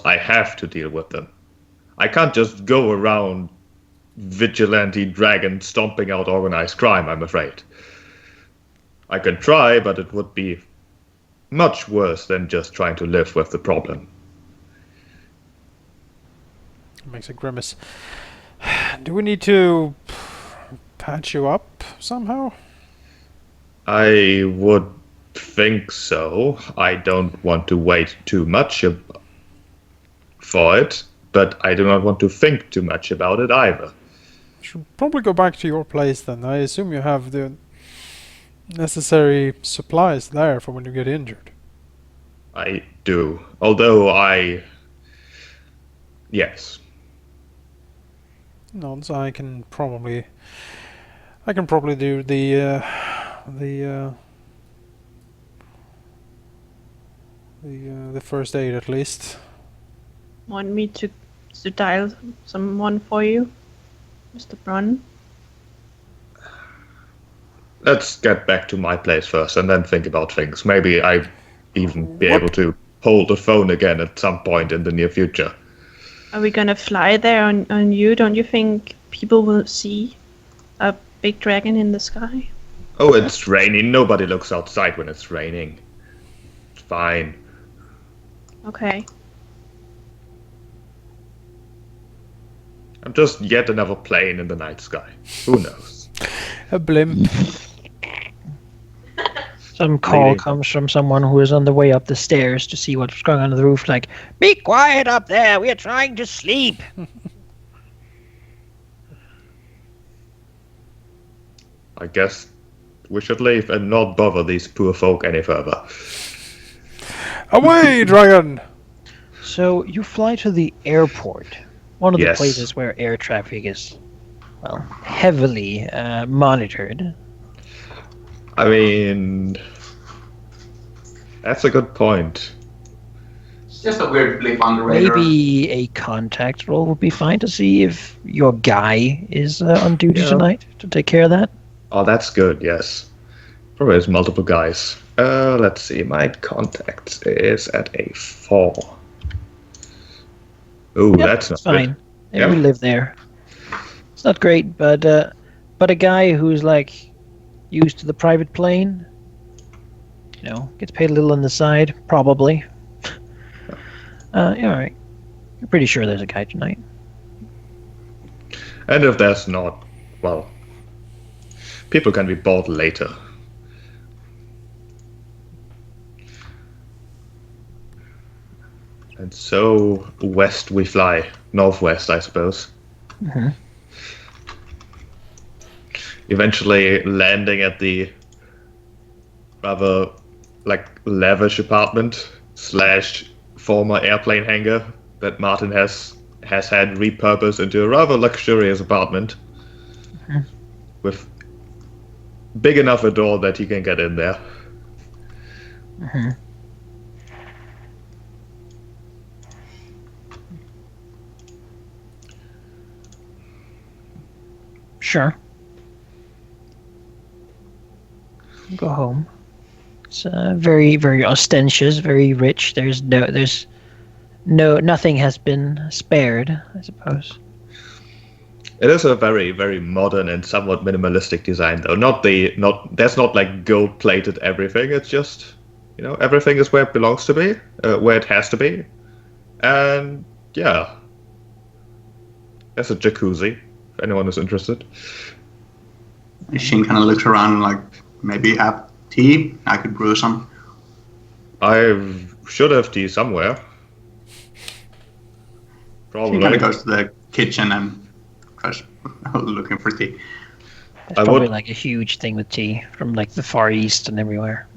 I have to deal with them. I can't just go around vigilante dragon stomping out organized crime, I'm afraid. I can try, but it would be much worse than just trying to live with the problem. Makes a grimace. Do we need to patch you up somehow? I would think so. I don't want to wait too much for it, but I do not want to think too much about it either. Should probably go back to your place then. I assume you have the necessary supplies there for when you get injured. I do. Although yes. No, so I can probably do the first aid at least. Want me to dial someone for you, Mr. Brunn? Let's get back to my place first and then think about things. Maybe I even be able to hold the phone again at some point in the near future. Are we gonna fly there on you? Don't you think people will see a big dragon in the sky? Oh, it's raining. Nobody looks outside when it's raining. It's fine. Okay. I'm just yet another plane in the night sky. Who knows? A blimp. Some call comes from someone who is on the way up the stairs to see what's going on the roof, like, "Be quiet up there, we are trying to sleep." I guess we should leave and not bother these poor folk any further. Away, dragon! So you fly to the airport, one of the Yes. places where air traffic is, well, heavily monitored. I mean, that's a good point. It's just a weird blip on the radar. Maybe a contact roll would be fine to see if your guy is on duty tonight to take care of that. Oh, that's good, yes. Probably there's multiple guys. Let's see, my contact is at a 4. Ooh, Yep, that's not fine. good. Yeah, we live there. It's not great, but a guy who's like used to the private plane, gets paid a little on the side, probably. Yeah, all right. You're pretty sure there's a guy tonight. And if there's not, well, people can be bought later. And so west we fly. Northwest, I suppose. Mm-hmm. Eventually landing at the rather lavish apartment / former airplane hangar that Martin has had repurposed into a rather luxurious apartment. Mm-hmm. With big enough a door that he can get in there. Mm-hmm. Sure. Go home. It's very, very ostentatious, very rich. Nothing has been spared, I suppose. It is a very, very modern and somewhat minimalistic design, though. There's not like gold-plated everything. It's just, everything is where it belongs to be, where it has to be, and yeah, there's a jacuzzi. If anyone is interested. Shin kind of looks around like, maybe have tea? I could brew some. I should have tea somewhere. Probably. She kind of goes to the kitchen and tries looking for tea. It's probably like a huge thing with tea from like the Far East and everywhere.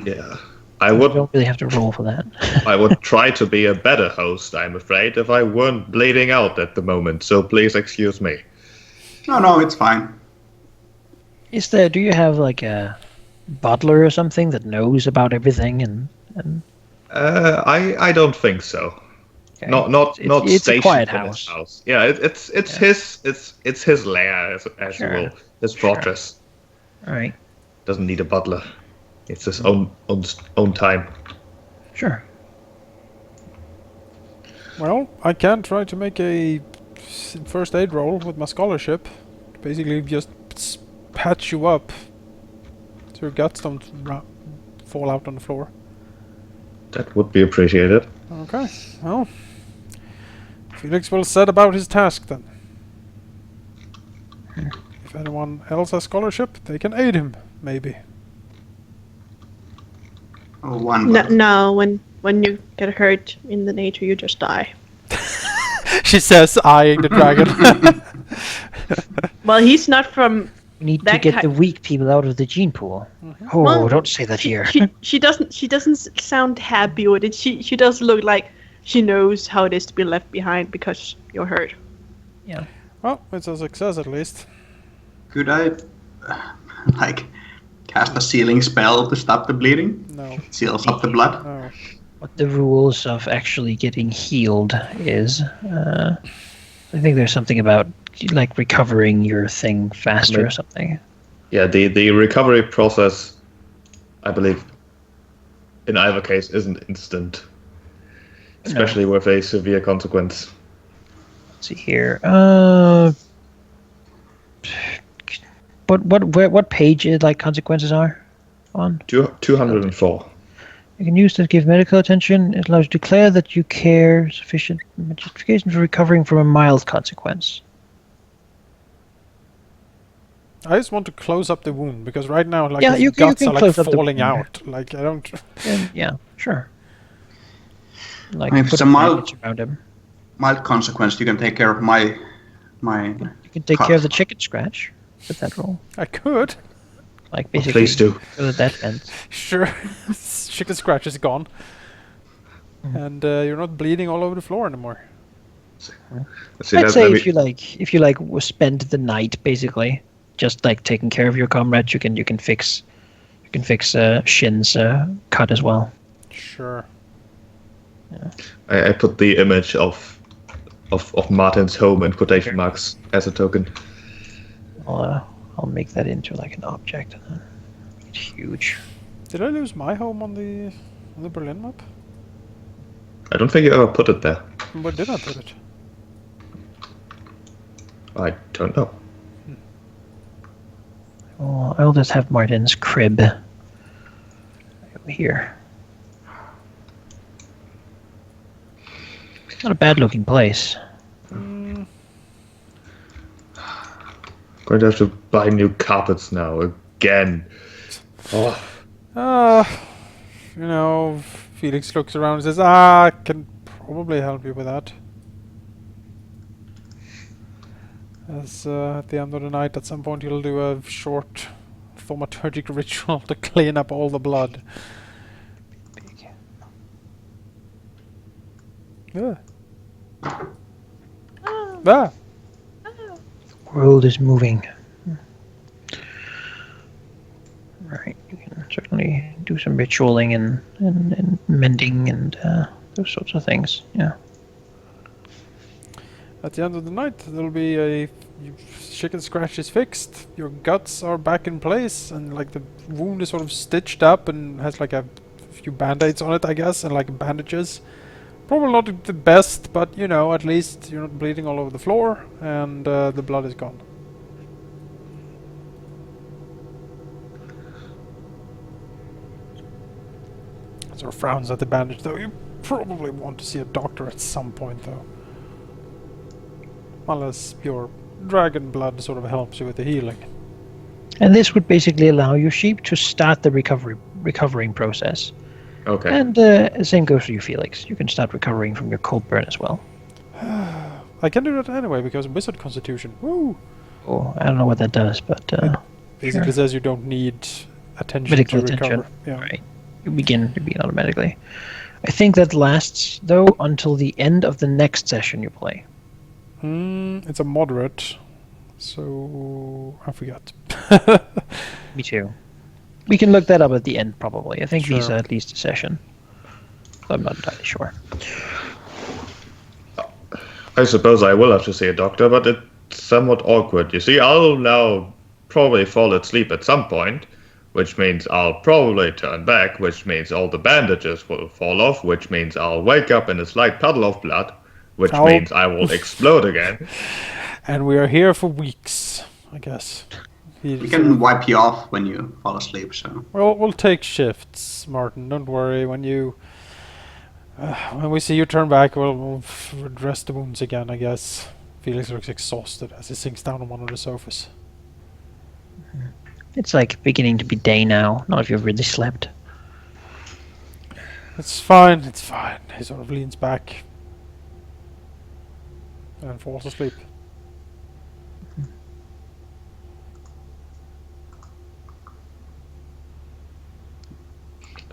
Yeah. You don't really have to roll for that. I would try to be a better host, I'm afraid, if I weren't bleeding out at the moment, so please excuse me. No, it's fine. Do you have like a butler or something that knows about everything and I don't think so. Okay. Not it's a quiet in house. his house. Yeah, it's his lair, as you will, his fortress. All right. Doesn't need a butler. It's his own time. Sure. Well, I can try to make a first aid roll with my scholarship. Basically, just patch you up so your guts don't fall out on the floor. That would be appreciated. Okay, well, Felix will set about his task then. If anyone else has scholarship, they can aid him, maybe. Oh, one. No, when you get hurt in the nature, you just die. She says, eyeing the dragon. Well, he's not from. We need to That get ki- the weak people out of the gene pool. Oh, Well, don't say that here. She doesn't sound happy with it. She does look like she knows how it is to be left behind because you're hurt. Yeah. Well, it's a success at least. Could I, like, cast a sealing spell to stop the bleeding? No, It seals up the blood. no. What the rules of actually getting healed is. I think there's something about like recovering your thing faster or something. Yeah, the recovery process, I believe, in either case, isn't instant. Especially with a severe consequence. Let's see here. What page like consequences are on? 204. You can use to give medical attention. It allows you to declare that you care sufficient justification for recovering from a mild consequence. I just want to close up the wound because right now, like, Yeah, his you can guts are like close up the falling wound. out. Like, I don't. And, yeah, sure. Like If put it's a a mild- bandage around him. Mild consequence, you can take care of my. You can take care of the chicken scratch with that roll. I could. Like Oh, basically, please do. so that ends. Sure. Chicken scratch is gone. And you're not bleeding all over the floor anymore. See, I'd that say maybe- if you spend the night basically just like taking care of your comrades, you can fix Shin's cut as well. Sure. I put the image of Martin's home in quotation marks as a token. I'll make that into like an object. It's huge. Did I lose my home on the Berlin map? I don't think you ever put it there. Where did I put it? I don't know. Oh, I'll just have Martin's crib over here. Not a bad looking place. Going to have to buy new carpets now again. Oh, You know, Felix looks around and says, I can probably help you with that. As at the end of the night, at some point, he'll do a short thaumaturgic ritual to clean up all the blood. Yeah. Ah! World is moving. Right, you can certainly do some ritualing and mending and those sorts of things. Yeah. At the end of the night, there'll be a chicken scratch is fixed. Your guts are back in place, and like the wound is sort of stitched up and has like a few band-aids on it, I guess, and like bandages. Probably not the best, but you know, at least you're not bleeding all over the floor, and the blood is gone. Sort of frowns at the bandage, though. You probably want to see a doctor at some point, though. Unless your dragon blood sort of helps you with the healing. And this would basically allow your sheep to start the recovering process. okay. And the same goes for you, Felix. You can start recovering from your cold burn as well. I can do that anyway because wizard constitution. Woo! Oh, I don't know what that does, but Basically sure. says you don't need attention Medical to attention. recover. Yeah. Right. You begin automatically. I think that lasts though until the end of the next session you play. It's a moderate, so I forgot. Me too. We can look that up at the end probably. I think these Sure. are at least a session. I'm not entirely sure. I suppose I will have to see a doctor, but it's somewhat awkward. You see, I'll now probably fall asleep at some point, which means I'll probably turn back, which means all the bandages will fall off, which means I'll wake up in a slight puddle of blood, which Oh. means I will explode again. And we are here for weeks, I guess. We can wipe you off when you fall asleep, so... Well, we'll take shifts, Martin. Don't worry. When we see you turn back, we'll redress the wounds again, I guess. Felix looks exhausted as he sinks down on one of the sofas. It's like beginning to be day now, not if you've really slept. It's fine, it's fine. He sort of leans back and falls asleep.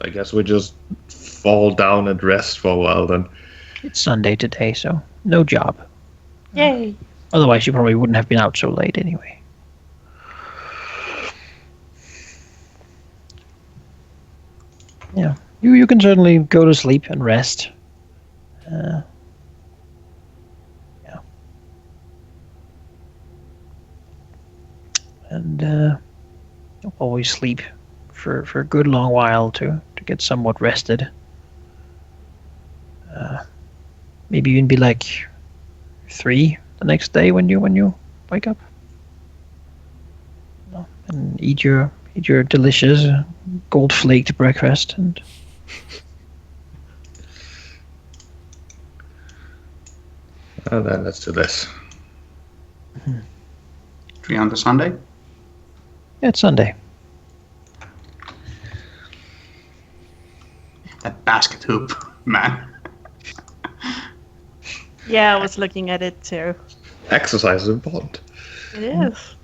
I guess we just fall down and rest for a while then. It's Sunday today, so no job. Yay! Otherwise, you probably wouldn't have been out so late anyway. Yeah, you can certainly go to sleep and rest. Yeah. And you'll always sleep for a good long while to get somewhat rested. Maybe even be like 3 the next day when you wake up. And eat your delicious gold flaked breakfast and And then let's do this. 3 on the Sunday? yeah, it's Sunday. That basket hoop, man. Yeah, I was looking at it too. Exercise is important. It is.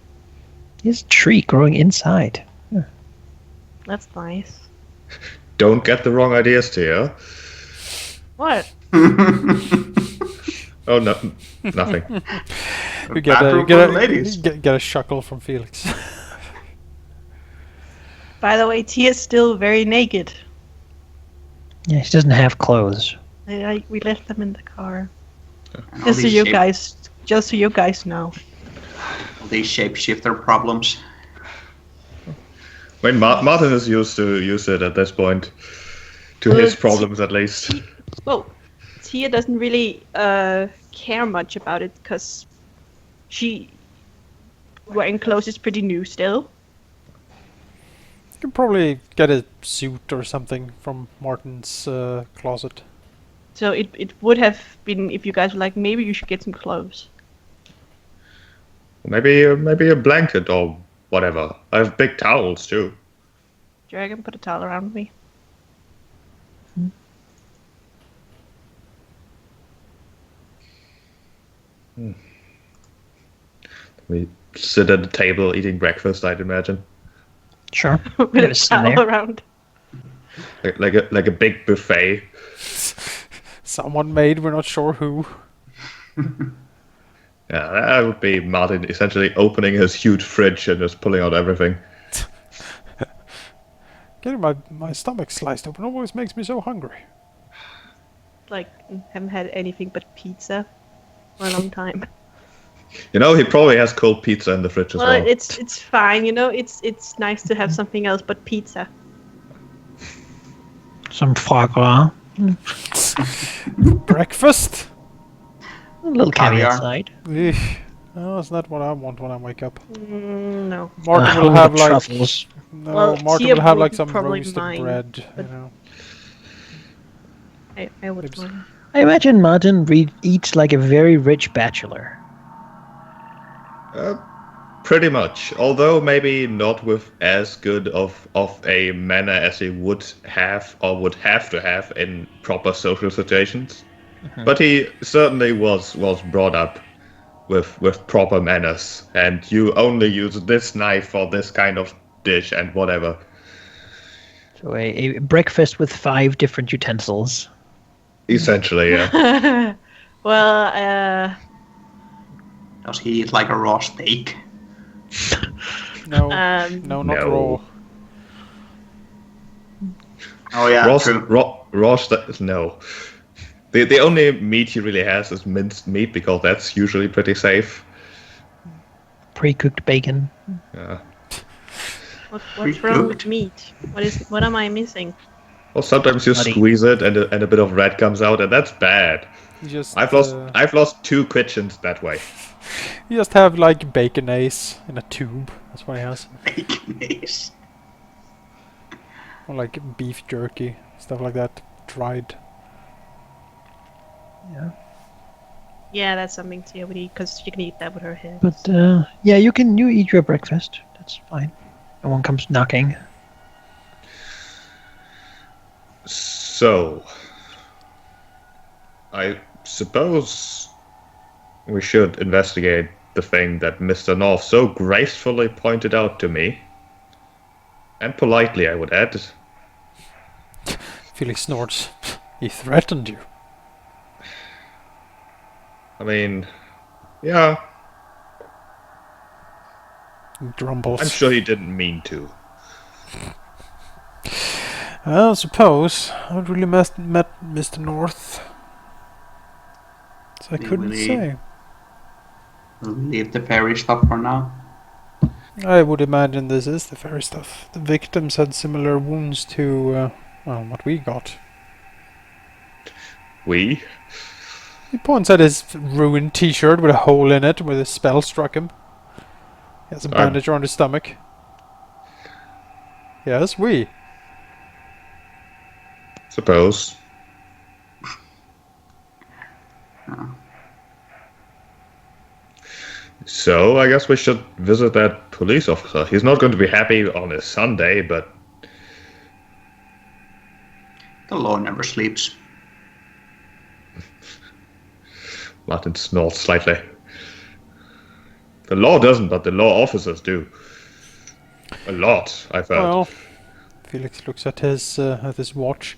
There's a tree growing inside. That's nice. Don't get the wrong ideas, Tia. What? Oh, no, nothing. You get Bathroom a, for the ladies. get a chuckle from Felix. By the way, Tia's still very naked. Yeah, she doesn't have clothes. We left them in the car. And all Just so these you shape- guys, just so you guys know. all these shapeshifter problems. I mean, Martin is used to use it at this point. To Well, his it's- problems, at least. Well, Tia doesn't really care much about it because wearing clothes is pretty new still. You can probably get a suit or something from Martin's closet. So it would have been if you guys were like, maybe you should get some clothes. Maybe a blanket or whatever. I have big towels too. Dragon, put a towel around me. We sit at the table eating breakfast, I'd imagine. Sure. With Never a seen towel there. around. Like a big buffet. Someone made, we're not sure who. Yeah, that would be Martin essentially opening his huge fridge and just pulling out everything. Getting my stomach sliced open always makes me so hungry. Like, haven't had anything but pizza for a long time. You know, he probably has cold pizza in the fridge as Well, well. it's fine, you know. It's nice to have something else but pizza. Some foie gras. Breakfast? A little caviar Caviar. side. Eesh. No, it's not what I want when I wake up. No. Martin will whole have of like truffles. no. Well, Martin Tia will have would like some probably roasted mind, bread. but- You know. I would Oops. mind. I imagine Martin eats like a very rich bachelor. Pretty much. Although maybe not with as good of a manner as he would have or would have to have in proper social situations. But he certainly was brought up with proper manners. And you only use this knife for this kind of dish and whatever. So a breakfast with 5 different utensils. Essentially, yeah. Well, Does he eat like a raw steak? No, um, no, not No. raw. Oh yeah, true. raw no. The only meat he really has is minced meat because that's usually pretty safe. Pre-cooked bacon. Yeah. what's wrong with meat? What am I missing? Well, sometimes you Bloody. squeeze it and a bit of red comes out, and that's bad. You just I've lost 2 kitchens that way. you just have like baconaise in a tube. That's what he has. Baconaise. Or like beef jerky, stuff like that, dried. Yeah. Yeah, that's something Tia would eat because she can eat that with her hands. But yeah, you eat your breakfast. That's fine. No one comes knocking. So, I suppose we should investigate the thing that Mr. North so gracefully pointed out to me. And politely, I would add. Felix snorts. He threatened you. I mean, yeah, He grumbles. I'm sure he didn't mean to. I suppose I haven't really met Mr. North, so I couldn't say. We'll leave the fairy stuff for now. I would imagine this is the fairy stuff. The victims had similar wounds to, what we got. We? He points at his ruined t-shirt with a hole in it where the spell struck him. He has a bandage around his stomach. Yes, we. Suppose. So, I guess we should visit that police officer. He's not going to be happy on a Sunday, but... The law never sleeps. Martin snorts slightly. The law doesn't, but the law officers do. A lot, I've heard. Well, Felix looks at his watch.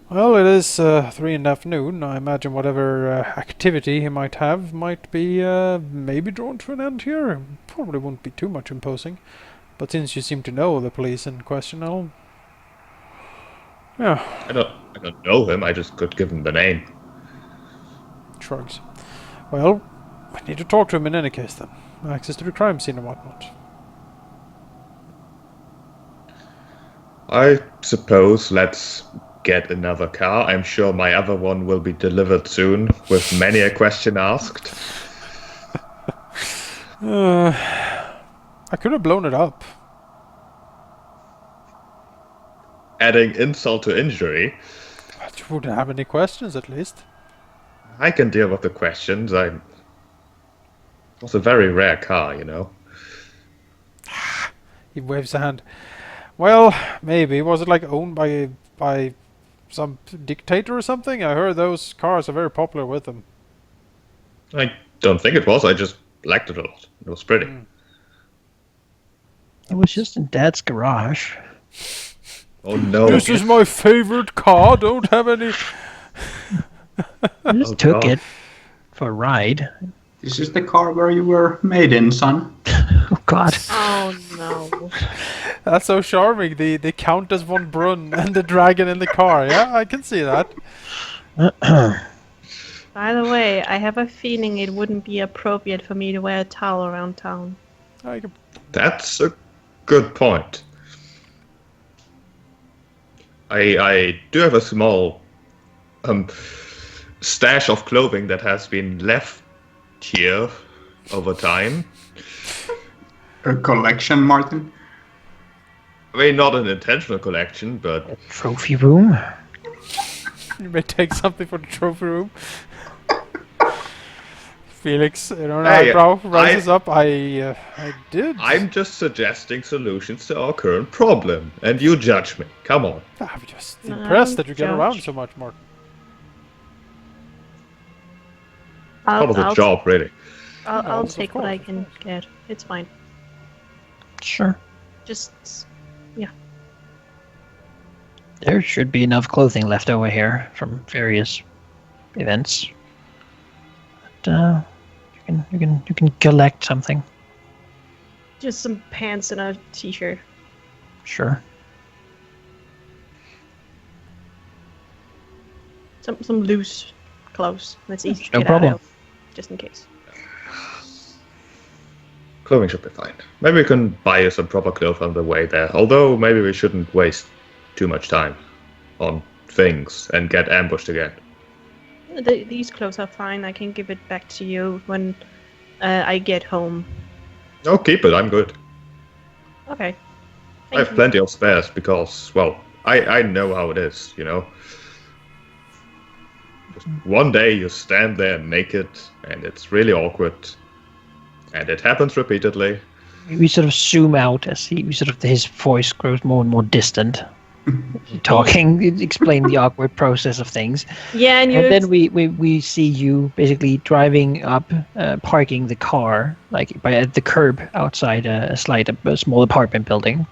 Well, it is 3 in the afternoon. I imagine whatever activity he might have might be maybe drawn to an end here. Probably won't be too much imposing. But since you seem to know the police in question, I'll... Yeah, I don't know him, I just could give him the name. shrugs. Well, I need to talk to him in any case then. Access to the crime scene and whatnot. I suppose let's get another car. I'm sure my other one will be delivered soon, with many a question asked. I could have blown it up. Adding insult to injury, But you wouldn't have any questions, at least. I can deal with the questions. It was a very rare car, you know. He waves a hand. Well, maybe. Was it like owned by some dictator or something? I heard those cars are very popular with them. I don't think it was, I just liked it a lot. It was pretty. It was just in Dad's garage. Oh no. This is my favorite car. Don't have any... I just Oh, took God. it for a ride. This is the car where you were made in, son. Oh God. Oh no. That's so charming. The Countess von Brunn and the dragon in the car. Yeah, I can see that. By the way, I have a feeling it wouldn't be appropriate for me to wear a towel around town. I can... That's a good point. I do have a small stash of clothing that has been left here over time. A collection, Martin. I mean, not an intentional collection, but A trophy room. You may take something for the trophy room. Felix, an Hey, eyebrow rises up. I did. I'm just suggesting solutions to our current problem, and you judge me. Come on. I'm just No, impressed that you get Josh. around so much, Martin. Part of the job, really. I'll Of take what course, I of can course. get. It's fine. Sure. Just There should be enough clothing left over here from various events. But, you can collect something. just some pants and a t-shirt. Sure. Some loose clothes. That's easy to No get problem. out of, just in case. Clothing should be fine. Maybe we can buy you some proper clothes on the way there. Although, maybe we shouldn't waste too much time on things and get ambushed again. These clothes are fine. I can give it back to you when I get home. No, keep it. I'm good. Okay. I Thank have you. plenty of spares because, well, I know how it is, you know. Just one day you stand there naked, and it's really awkward, and it happens repeatedly. We sort of zoom out as his voice grows more and more distant. Talking, explain the awkward process of things. Yeah, and you. And then we see you basically driving up, parking the car like at the curb outside a small apartment building.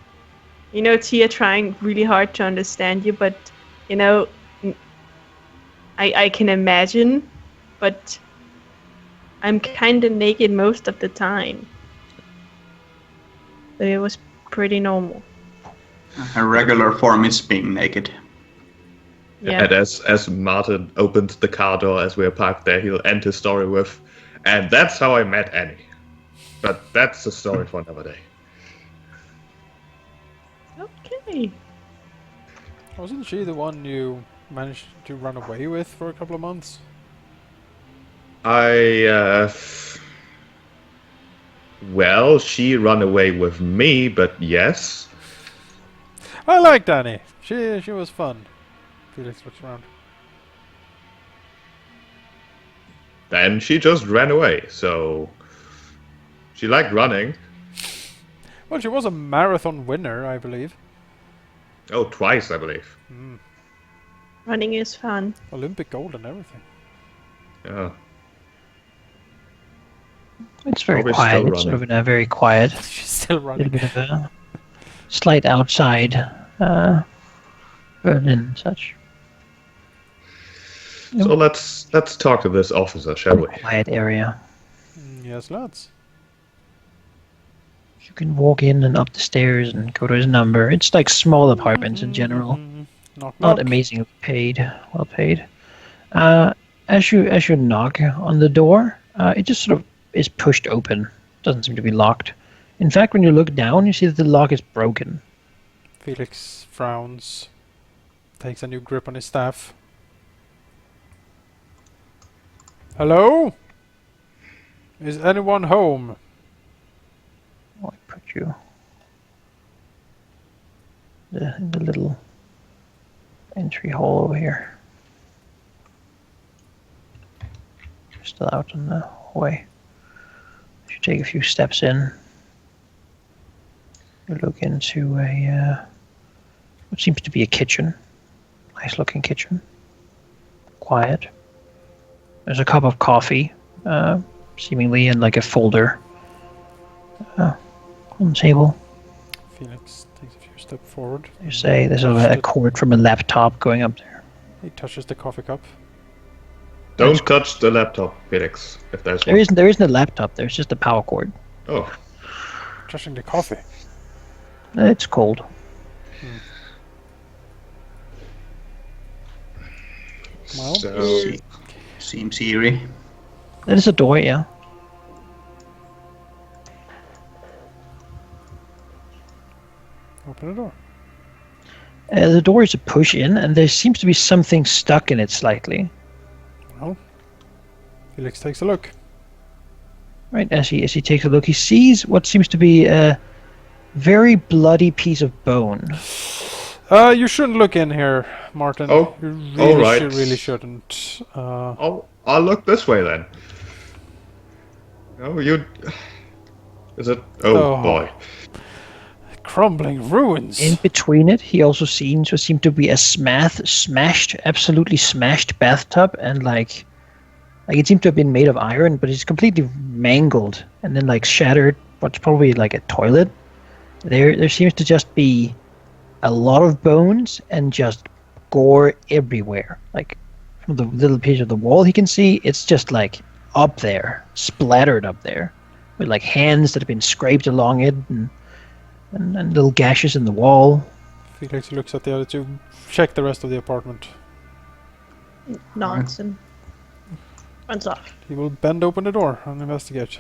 You know, Tia trying really hard to understand you, but you know, I can imagine, but I'm kind of naked most of the time. So it was pretty normal. A regular form is being naked. Yeah. And as Martin opens the car door as we're parked there, he'll end his story with, "And that's how I met Annie." But that's a story for another day. Okay. Wasn't she the one you managed to run away with for a couple of months? Well, she ran away with me, but yes. I liked Annie. She was fun. Felix looks around. Then she just ran away, so she liked running. Well, she was a marathon winner, I believe. Oh, twice, I believe. Running is fun. Olympic gold and everything. Yeah. It's very Probably quiet. still It's sort of running. in a very quiet, She's still little running. bit of a slight outside burn and such. So let's talk to this officer, shall we? Quiet area. Yes, lads. You can walk in and up the stairs and go to his number. It's like small apartments in general. Knock, knock. Not amazingly well paid. As you knock on the door, it just sort of is pushed open. Doesn't seem to be locked. In fact, when you look down, you see that the lock is broken. Felix frowns. Takes a new grip on his staff. Hello? Is anyone home? I put you in the little entry hall over here. You're still out on the hallway. As you take a few steps in, you look into what seems to be a kitchen. Nice looking kitchen. Quiet. There's a cup of coffee, seemingly in like a folder on the table. Felix takes a few steps forward. There's a cord from a laptop going up there. He touches the coffee cup. Don't touch the laptop, Felix, if there's one. There isn't a laptop. There's just a power cord. Oh, Touching the coffee. It's cold. Well, so Seems eerie. There's a door, yeah. open the door. The door is a push in, and there seems to be something stuck in it slightly. Well, Felix takes a look. Right, as he takes a look, he sees what seems to be a very bloody piece of bone. You shouldn't look in here, Martin. Oh, you really, all right. really shouldn't. I'll look this way then. Oh, you. Is it? Oh, Oh. boy. Crumbling ruins. In between it, he also seems to be a absolutely smashed bathtub, and like it seemed to have been made of iron, but it's completely mangled and then like shattered. What's probably like a toilet. There seems to just be a lot of bones and just gore everywhere. Like from the little piece of the wall he can see, it's just like up there, splattered up there, with like hands that have been scraped along it and little gashes in the wall. Felix looks at the other two. Check the rest of the apartment. Nods and runs off. He will bend open the door and investigate.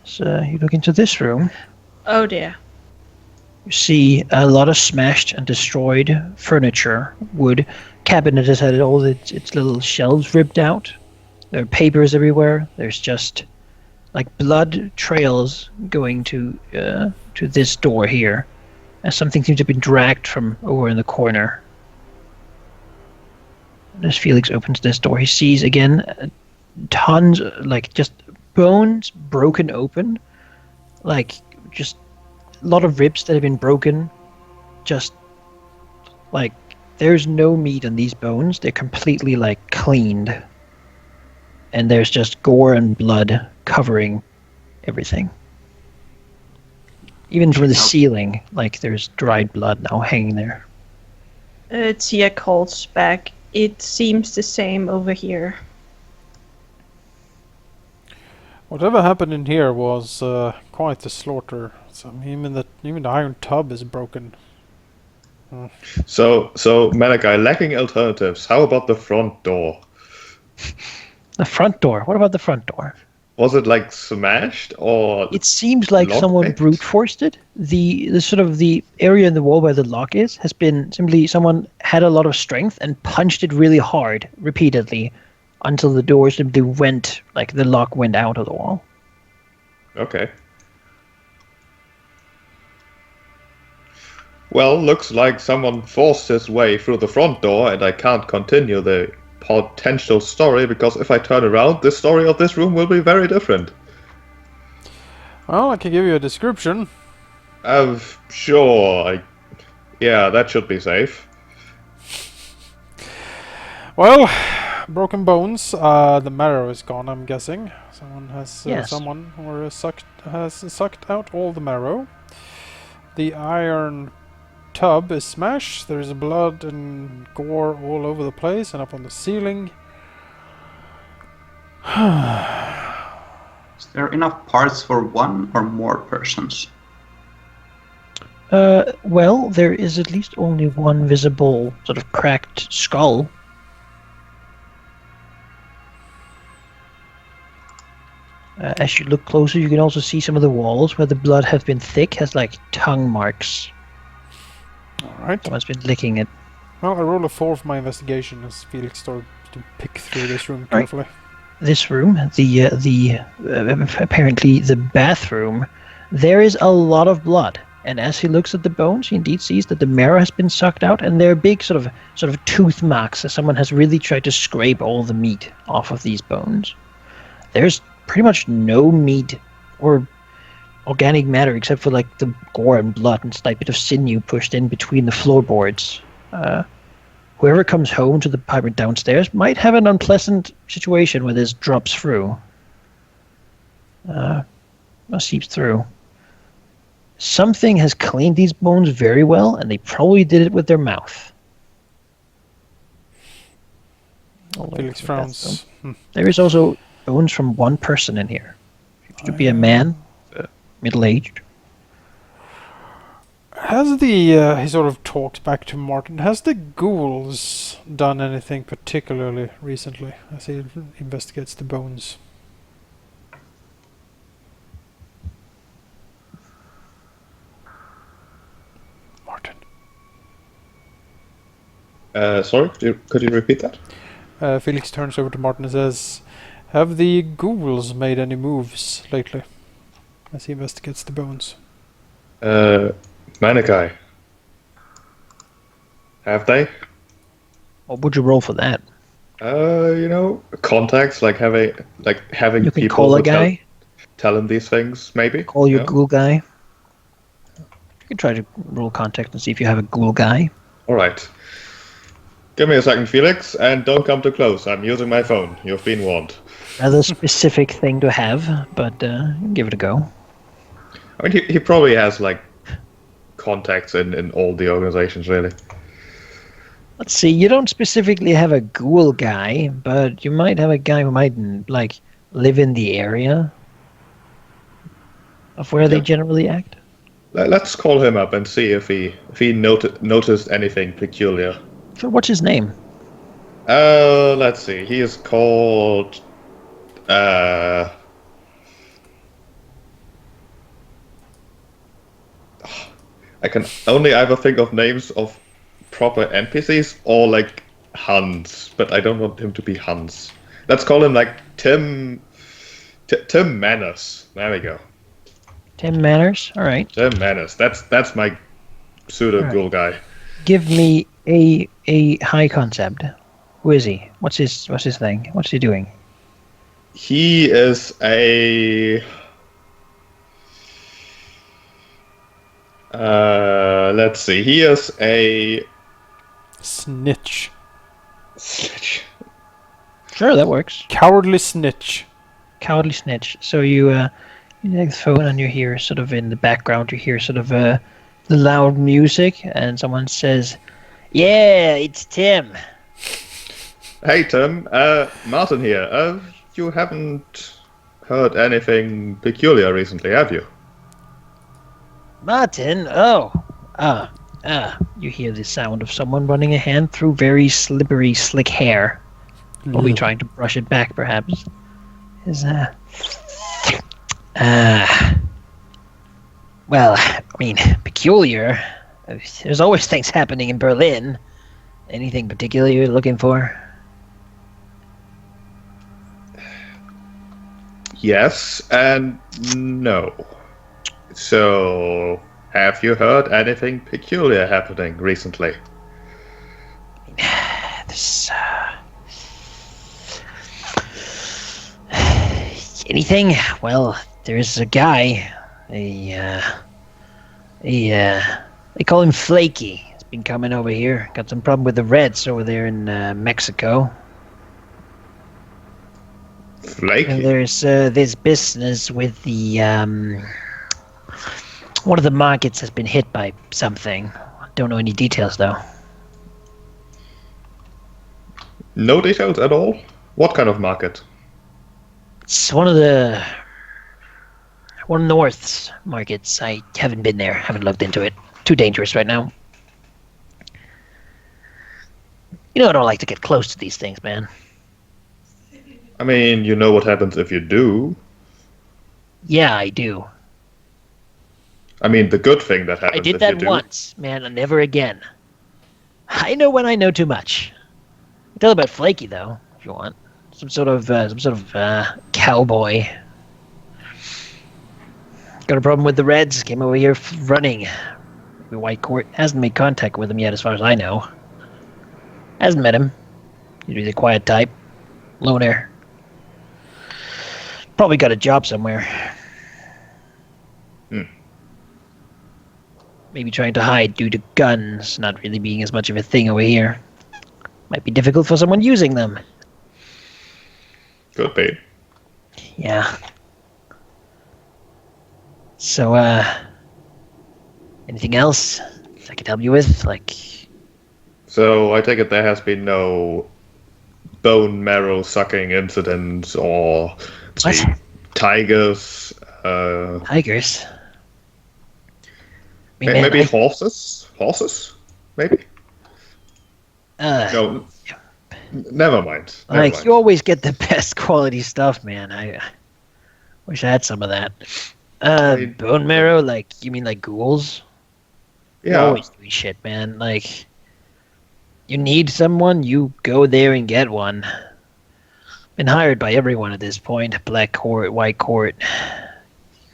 So you look into this room. Oh dear. You see a lot of smashed and destroyed furniture, wood, cabinet has had all its little shelves ripped out. There are papers everywhere. There's just like blood trails going to this door here, as something seems to have been dragged from over in the corner. And as Felix opens this door, he sees again tons, like just bones broken open, like just a lot of ribs that have been broken. Just like there's no meat on these bones; they're completely like cleaned, and there's just gore and blood covering everything. Even from the ceiling, like there's dried blood now hanging there. Tia calls back. It seems the same over here. Whatever happened in here was quite the slaughter. So even the iron tub is broken. So Malachi, lacking alternatives, how about the front door? The front door. What about the front door? Was it like smashed or? It seems like someone lockpicked? brute forced it. The sort of the area in the wall where the lock is has been simply someone had a lot of strength and punched it really hard repeatedly until the door simply went, like the lock went out of the wall. Okay. Well, looks like someone forced his way through the front door, and I can't continue the potential story because if I turn around, the story of this room will be very different. Well, I can give you a description. Sure. Yeah, that should be safe. Well, broken bones. The marrow is gone. I'm guessing someone has Yes. has sucked out all the marrow. The iron tub is smashed. There's blood and gore all over the place and up on the ceiling. Is there enough parts for one or more persons? Well, there is at least only one visible sort of cracked skull. As you look closer, you can also see some of the walls where the blood has been thick, has like tongue marks. Alright. Someone's been licking it. Well, I roll a 4 for my investigation as Felix started to pick through this room Right. carefully. This room, apparently the bathroom, there is a lot of blood. And as he looks at the bones, he indeed sees that the marrow has been sucked out, and there are big sort of tooth marks as someone has really tried to scrape all the meat off of these bones. There's pretty much no meat or organic matter except for like the gore and blood and slight bit of sinew pushed in between the floorboards. Whoever comes home to the apartment downstairs might have an unpleasant situation where this drops through. Seeps through. Something has cleaned these bones very well, and they probably did it with their mouth. Felix frowns. There is also bones from one person in here. Seems to be a man, middle-aged. Has the, he sort of talks back to Martin, has the ghouls done anything particularly recently as he investigates the bones? Martin. Sorry, could you repeat that? Felix turns over to Martin and says, have the ghouls made any moves lately as he investigates the bones? Manakai. Have they? What would you roll for that? Contacts, like having You can people call a who guy, tell him these things, maybe. call your Yeah. ghoul guy. You can try to roll contact and see if you have a ghoul guy. All right. Give me a second, Felix, and don't come too close. I'm using my phone. You've been warned. Rather specific thing to have, but give it a go. I mean, he probably has like contacts in all the organizations, really. Let's see, you don't specifically have a ghoul guy, but you might have a guy who might, like, live in the area of where they Yeah. generally act. Let's call him up and see if he noticed anything peculiar. So what's his name? Let's see. He is called. I can only either think of names of proper NPCs or like Hans, but I don't want him to be Hans. Let's call him like Tim. Tim Manners. There we go. Tim Manners. All right. Tim Manners. That's my pseudo ghoul guy. Give me a high concept. Who is he? What's his thing? What's he doing? He is a. Let's see. He is a Snitch. snitch. Sure, that works. Cowardly snitch. Cowardly snitch. So you take the phone and you hear sort of in the background, you hear sort of the loud music, and someone says, "Yeah, it's Tim." Hey Tim, Martin here. You haven't heard anything peculiar recently, have you? Martin. Oh, you hear the sound of someone running a hand through very slippery, slick hair. Probably trying to brush it back, perhaps. Well, I mean, peculiar. There's always things happening in Berlin. Anything particular you're looking for? Yes and no. So, have you heard anything peculiar happening recently? This, anything? Well, there's a guy. They call him Flaky. He's been coming over here. Got some problem with the Reds over there in Mexico. Flaky? And there's this business with the one of the markets has been hit by something. Don't know any details though. No details at all? What kind of market? It's one of the North's markets. I haven't been there. Haven't looked into it. Too dangerous right now. You know I don't like to get close to these things, man. I mean, you know what happens if you do. Yeah, I do. I mean, the good thing that happens I did if you that do. once, man, and never again. I know when I know too much. Tell about Flaky though, if you want. Some sort of cowboy. Got a problem with the Reds. Came over here running. The White Court hasn't made contact with him yet, as far as I know. Hasn't met him. He's a quiet type, loner. Probably got a job somewhere. Maybe trying to hide due to guns not really being as much of a thing over here. Might be difficult for someone using them. Could be. Yeah. So, anything else I could help you with? Like, So, I take it there has been no bone marrow sucking incidents or what? tigers. Tigers? I mean, Maybe man, horses? Horses? Maybe? No. Never mind. Never like, mind. you always get the best quality stuff, man. I wish I had some of that. Bone marrow? Like, you mean like ghouls? You're Yeah. always doing shit, man. Like, you need someone, you go there and get one. Been hired by everyone at this point. Black Court, White Court.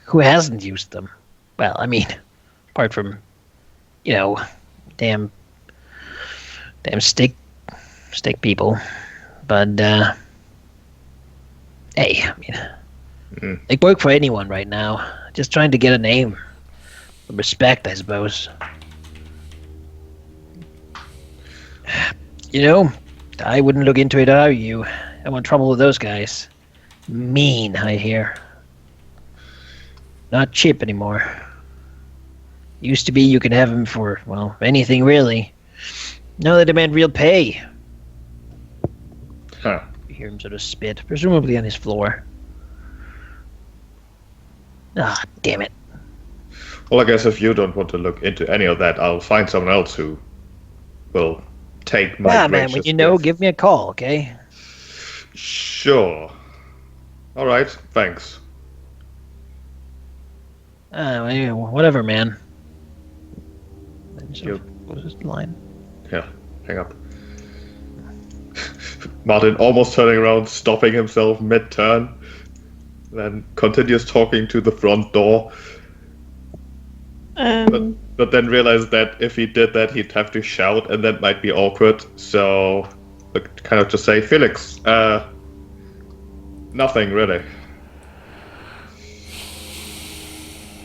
Who hasn't used them? Well, I mean, apart from, you know, damn stick people. But, hey, I mean, they work for anyone right now. Just trying to get a name. Respect, I suppose. You know, I wouldn't look into it, are you? I want trouble with those guys. Mean, I hear. Not cheap anymore. Used to be you could have him for, well, anything really. Now they demand real pay. Huh. You hear him sort of spit, presumably on his floor. Ah, damn it. Well, I guess if you don't want to look into any of that, I'll find someone else who will take my Ah, man, when gracious you know, gift. give me a call, okay? Sure. Alright, thanks. Whatever, man. You- What was his line? Yeah, hang up. Martin almost turning around, stopping himself mid-turn, then continues talking to the front door, but then realizes that if he did that, he'd have to shout, and that might be awkward, so kind of just say, Felix, nothing really.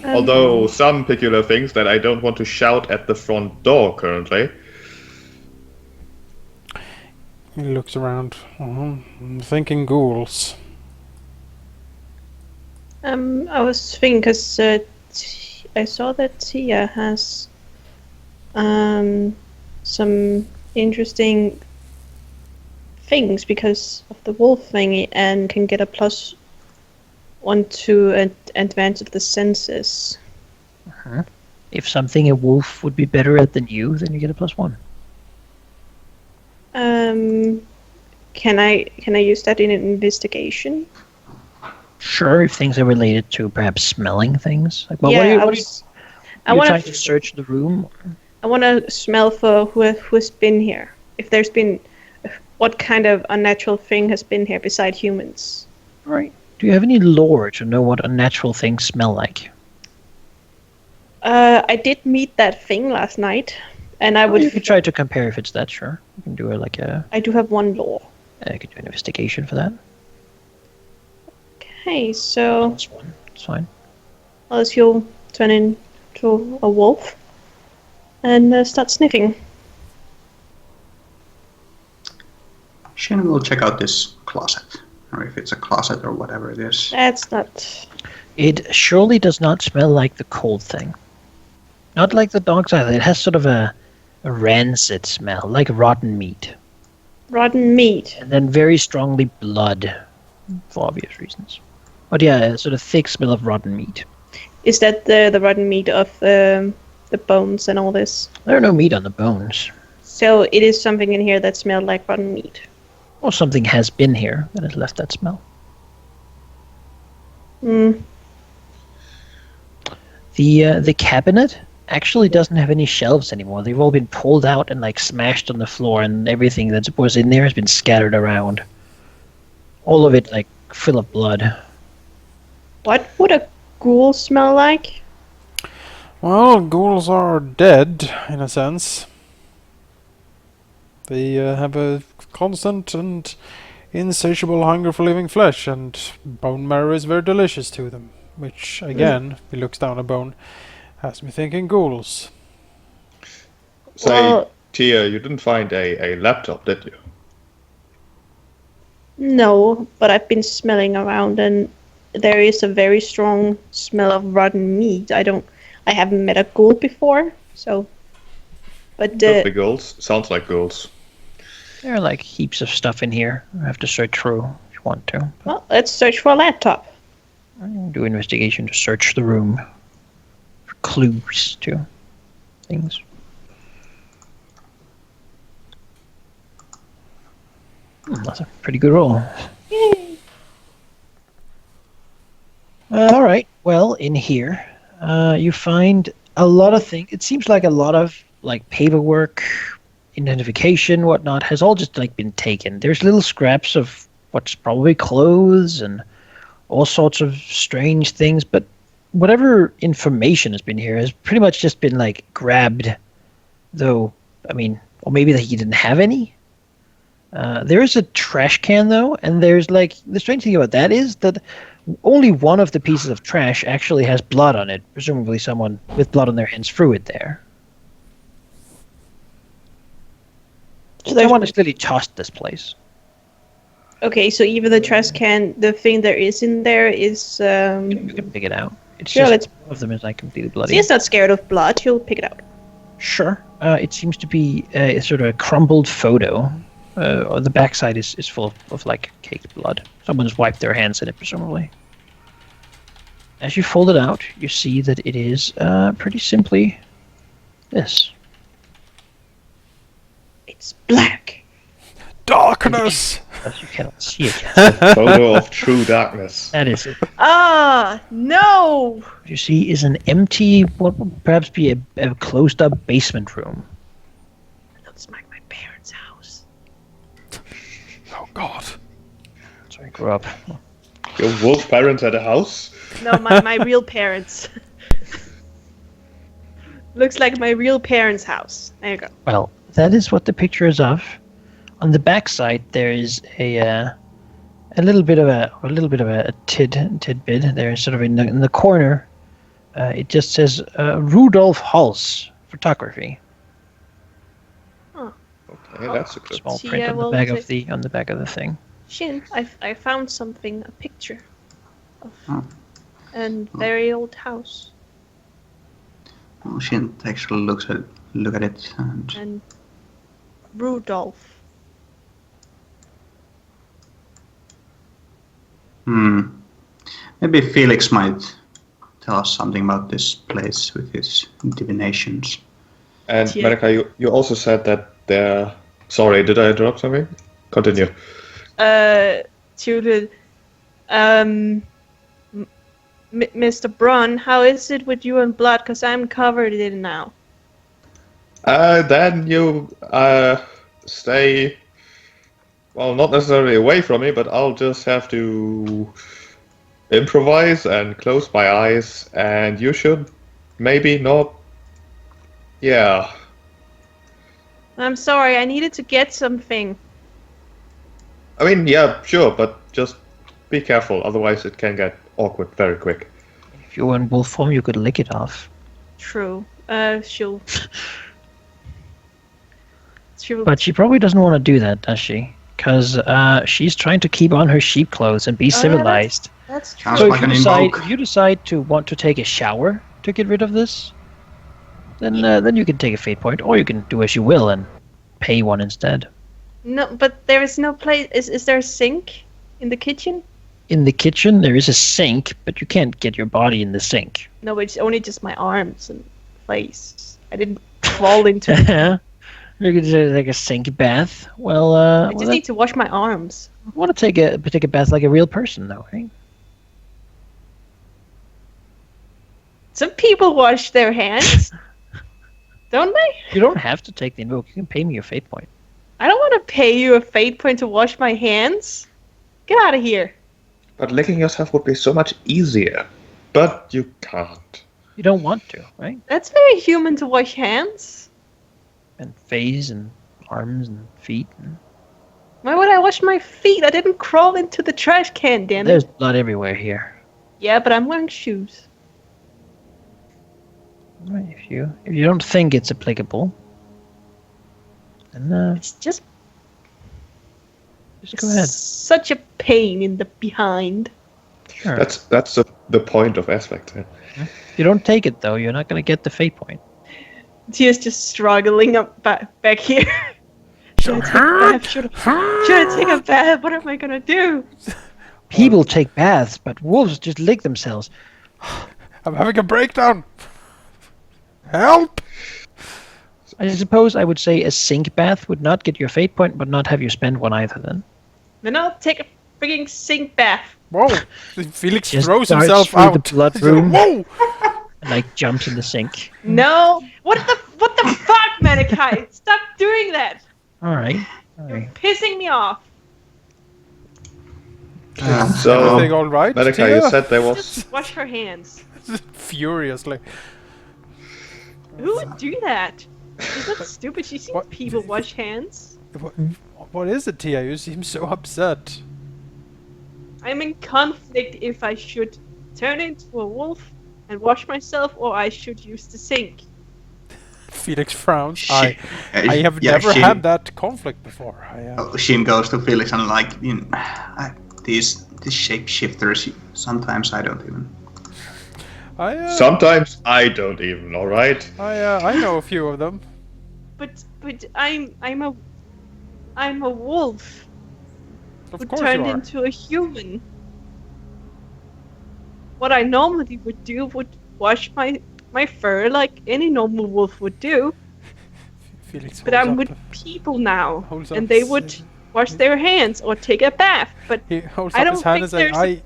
Although some peculiar things that I don't want to shout at the front door currently. He looks around. I'm thinking ghouls. I was thinking because I saw that Tia has some interesting things because of the wolf thingy and can get a +1 to an advantage of the senses. If something a wolf would be better at than you, then you get a +1. Can I use that in an investigation? Sure, if things are related to perhaps smelling things. Like, well, Yeah, what are you I want trying to search the room? I want to smell for who's been here. If there's been, what kind of unnatural thing has been here beside humans? Right. Do you have any lore to know what unnatural things smell like? I did meet that thing last night, and I would. You could try to compare if it's that, sure. You can do a I do have 1 lore. I could do an investigation for that. Okay, so +1. It's fine. unless you'll turn into a wolf and start sniffing. Shin will check out this closet, or if it's a closet or whatever it is. That's not. It surely does not smell like the cold thing. Not like the dogs either. It has sort of a rancid smell, like rotten meat. Rotten meat. And then very strongly blood, for obvious reasons. But yeah, a sort of thick smell of rotten meat. Is that the rotten meat of the bones and all this? There are no meat on the bones. So it is something in here that smelled like rotten meat. Or something has been here that has left that smell. The cabinet actually doesn't have any shelves anymore. They've all been pulled out and like smashed on the floor, and everything that was in there has been scattered around. All of it like full of blood. What would a ghoul smell like? Well, ghouls are dead, in a sense. They have a constant and insatiable hunger for living flesh, and bone marrow is very delicious to them. Which, again, he looks down a bone, has me thinking ghouls. Say, Well- Tia, you didn't find a laptop, did you? No, but I've been smelling around and there is a very strong smell of rotten meat. I haven't met a ghoul before, so. But Could be ghouls. Sounds like ghouls. There are like heaps of stuff in here. I have to search through if you want to. well, let's search for a laptop. I can do investigation to search the room for clues to things. That's a pretty good roll. Yay. All right. Well, in here, you find a lot of things. It seems like a lot of like paperwork, identification, whatnot, has all just like been taken. There's little scraps of what's probably clothes and all sorts of strange things, but whatever information has been here has pretty much just been like grabbed. Though, I mean, or maybe that he didn't have any. There is a trash can though, and there's like the strange thing about that is that only one of the pieces of trash actually has blood on it. Presumably, someone with blood on their hands threw it there. So there's Someone has clearly tossed this place. Okay, so even the trash can, the thing there is in there is. You can pick it out. It's Sure, just let's. one of them is like completely bloody. He's not scared of blood. He'll pick it out. Sure. It seems to be a sort of a crumbled photo. The backside is full of like caked blood. Someone's wiped their hands in it, presumably. As you fold it out, you see that it is pretty simply this. It's black. Darkness! As you cannot see it. Photo of true darkness. That is it. Ah, no! What you see is an empty, what would perhaps be a closed-up basement room. Looks like my parents' house. Oh God. Sorry, grew up. Your wolf parents at a house? No, my real parents. Looks like my real parents' house. There you go. Well, that is what the picture is of. On the back side, there is a little bit of a tidbit. There, sort of in the corner. It just says Rudolf Hals photography. Okay, that's a good. Small See, print I on the will back of take- the back of the thing. Shin, I found something, a picture of Oh. a very old house. Well, Shin takes a look at it, and And Rudolph. maybe Felix might tell us something about this place with his divinations. And Yeah. Monica, you also said that there. Sorry, did I interrupt something? Continue. Judith, Mr. Brun, how is it with you and blood? Because I'm covered in it now. Then you stay. Well, not necessarily away from me, but I'll just have to improvise and close my eyes, and you should maybe not. Yeah. I'm sorry, I needed to get something. I mean, yeah, sure, but just be careful, otherwise it can get awkward very quick. If you were in wolf form, you could lick it off. True. She'll. But she probably doesn't want to do that, does she? Because she's trying to keep on her sheep clothes and be yeah, civilized. That's true. Sounds So like an invoke. if you decide to want to take a shower to get rid of this, then you can take a fate point, or you can do as you will and pay one instead. No, but there is no place. Is there a sink in the kitchen? In the kitchen, there is a sink, but you can't get your body in the sink. No, it's only just my arms and face. I didn't crawl into it. You could do like a sink bath. Well, I just need to wash my arms. want to take a bath like a real person, though, right? Some people wash their hands, don't they? You don't have to take the invoke. You can pay me your fate point. I don't want to pay you a fate point to wash my hands. Get out of here. But licking yourself would be so much easier. But you can't. You don't want to, right? That's very human to wash hands. And face and arms and feet. And Why would I wash my feet? I didn't crawl into the trash can, damn there's it. blood everywhere here. Yeah, but I'm wearing shoes. Right, if you don't think it's applicable, then It's just just go ahead. such a pain in the behind. Sure. That's the point of aspect. Yeah. If you don't take it though, you're not gonna get the fate point. Tia's just struggling up back here. Should I take a bath? Should I take a bath? What am I gonna do? People take baths, but wolves just lick themselves. I'm having a breakdown. Help! I suppose I would say a sink bath would not get your fate point, but not have you spend one either. Then I'll take a freaking sink bath. Whoa! Felix Just throws darts himself through out. the blood He's like, room. whoa! And like jumps in the sink. No. What the fuck, Manikai? Stop doing that. All right. Pissing me off. So, Everything all right? Monica, Tia? you said there was. Just wash her hands. Furiously. Who would do that? Is that stupid? She seen What? people wash hands. What is it, Tia? You seem so upset. I'm in conflict if I should turn into a wolf and wash myself or I should use the sink. Felix frowns. I have yeah, never Shin- had that conflict before. Shin goes to Felix and like, these shapeshifters. Sometimes I don't even. Sometimes I don't even. All right. I know a few of them. But I'm a wolf Of who course you turned are. into a human. What I normally would do would wash my fur like any normal wolf would do. Felix But holds I'm up- with people now, holds up and they his- would wash their hands or take a bath. But He holds I up his don't hand and think says,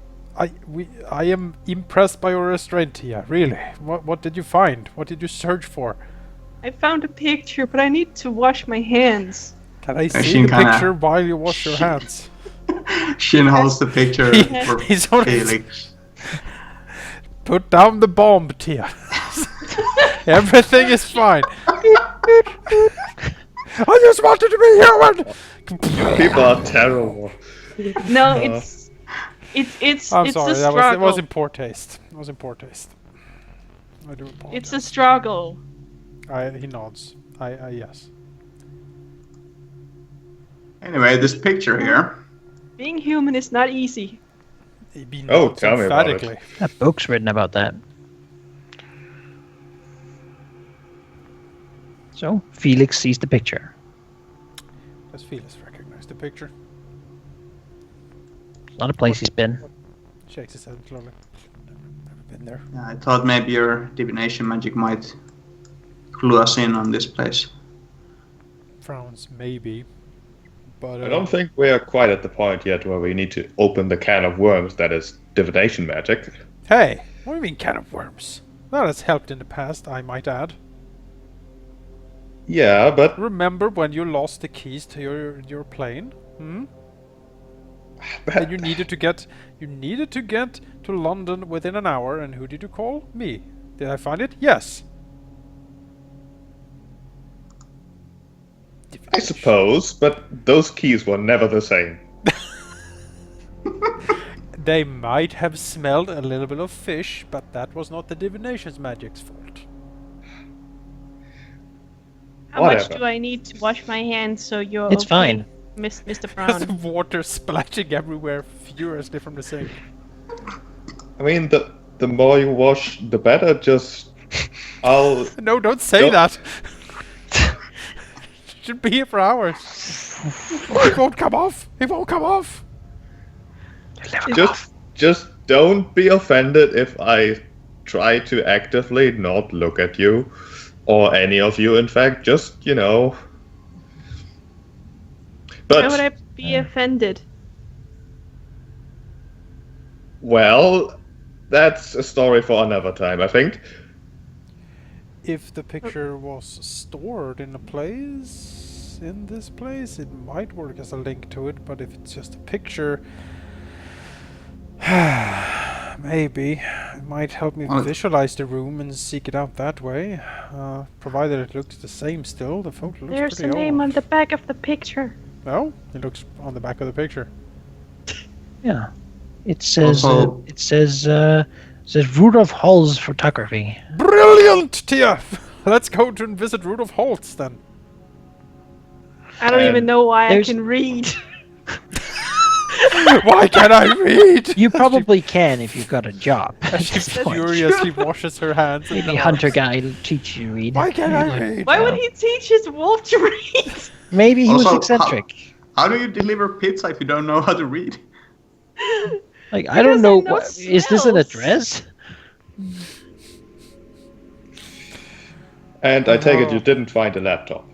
I am impressed by your restraint here, really. What did you find? What did you search for? I found a picture, but I need to wash my hands. Can I see she the kinda- picture while you wash your hands? Shin holds the picture for He's sort of Felix. put down the bomb, Tia. Everything is fine. I just wanted to be human. People are terrible. No, it's I'm it's sorry. a That struggle. was in poor taste. It was in poor taste. I do apologize. It's a struggle. He nods. Yes. Anyway, this picture here. Being human is not easy. He Oh, nods tell me about it. emphatically. That book's written about that. So Felix sees the picture. Does Felix recognize the picture? It's not a place he's been. Shakes his head slowly. Never been there. I thought maybe your divination magic might clue us in on this place. Frowns, maybe. But I don't think we are quite at the point yet where we need to open the can of worms that is divination magic. Hey, what do you mean can of worms? That has helped in the past, I might add. Yeah, but Remember when you lost the keys to your plane? And you needed to get to London within an hour, and who did you call? Me. Did I find it? Yes. I suppose, but those keys were never the same. They might have smelled a little bit of fish, but that was not the divination's magic's fault. How much Whatever. do I need to wash my hands so you're It's okay, fine. Mr. There's Brown? water splashing everywhere furiously from the sink. I mean, the more you wash, the better. Just, I'll. No, don't say Don't- that. Should be here for hours. It won't come off. It won't come off. Just don't be offended if I try to actively not look at you, or any of you. In fact, just Why would I But be offended? well, that's a story for another time, I think. If the picture was stored in this place, it might work as a link to it, but if it's just a picture, maybe. It might help me Well, visualize the room and seek it out that way. Provided it looks the same still, the photo looks There's a pretty name old. on the back of the picture. No? It looks on the back of the picture. Yeah. It says Also- says Rudolf Hall's photography. Brilliant, Tia! Let's go to and visit Rudolf Holtz then. I don't even know why I there's- can read. Why can't I read? You probably can if you've got a job. at She this point. furiously washes her hands. and Maybe nods. Hunter guy will teach you to read. Why can't I read? Why would he teach his wolf to read? Maybe he was Also, eccentric. How do you deliver pizza if you don't know how to read? Like, I don't Because know. I know Is this an smells. address? And I take it Oh. you didn't find a laptop.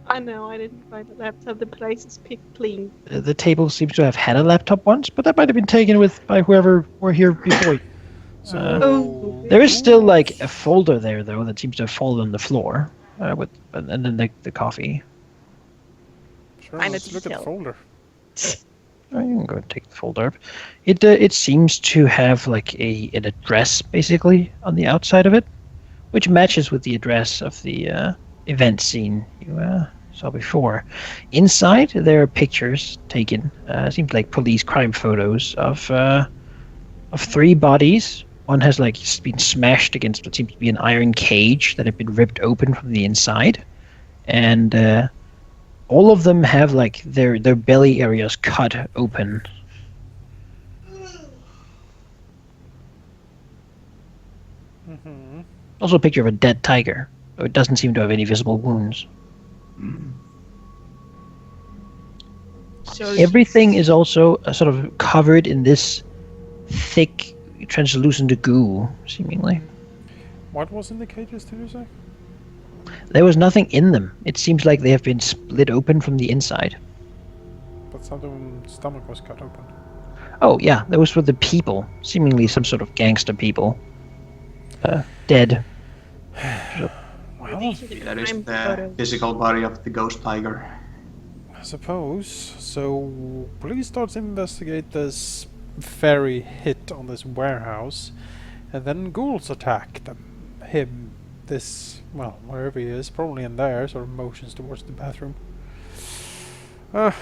I know, I didn't find a laptop. The place is picked clean. The table seems to have had a laptop once, but that might have been taken by whoever were here before. So, Oh. There is still like a folder there though that seems to have fallen on the floor, and then the coffee. Sure, Find let's a look at the detail. folder. Oh, you can go and take the folder up. It seems to have like an address basically on the outside of it, which matches with the address of the event scene you saw before. Inside there are pictures taken. Seems like police crime photos of 3 bodies. One has like been smashed against what seems to be an iron cage that had been ripped open from the inside, and all of them have like their belly areas cut open. Mm-hmm. Also a picture of a dead tiger, though it doesn't seem to have any visible wounds. So Everything is also sort of covered in this thick, translucent goo, seemingly. What was in the cages, did you say? There was nothing in them. It seems like they have been split open from the inside. But someone's stomach was cut open. Oh, yeah, those were the people, seemingly some sort of gangster people. Dead. Well, these are the That is crime the photos. physical body of the ghost tiger. I suppose. So, police starts to investigate this ferry hit on this warehouse, and then ghouls attack him. Well, wherever he is, probably in there, sort of motions towards the bathroom. Will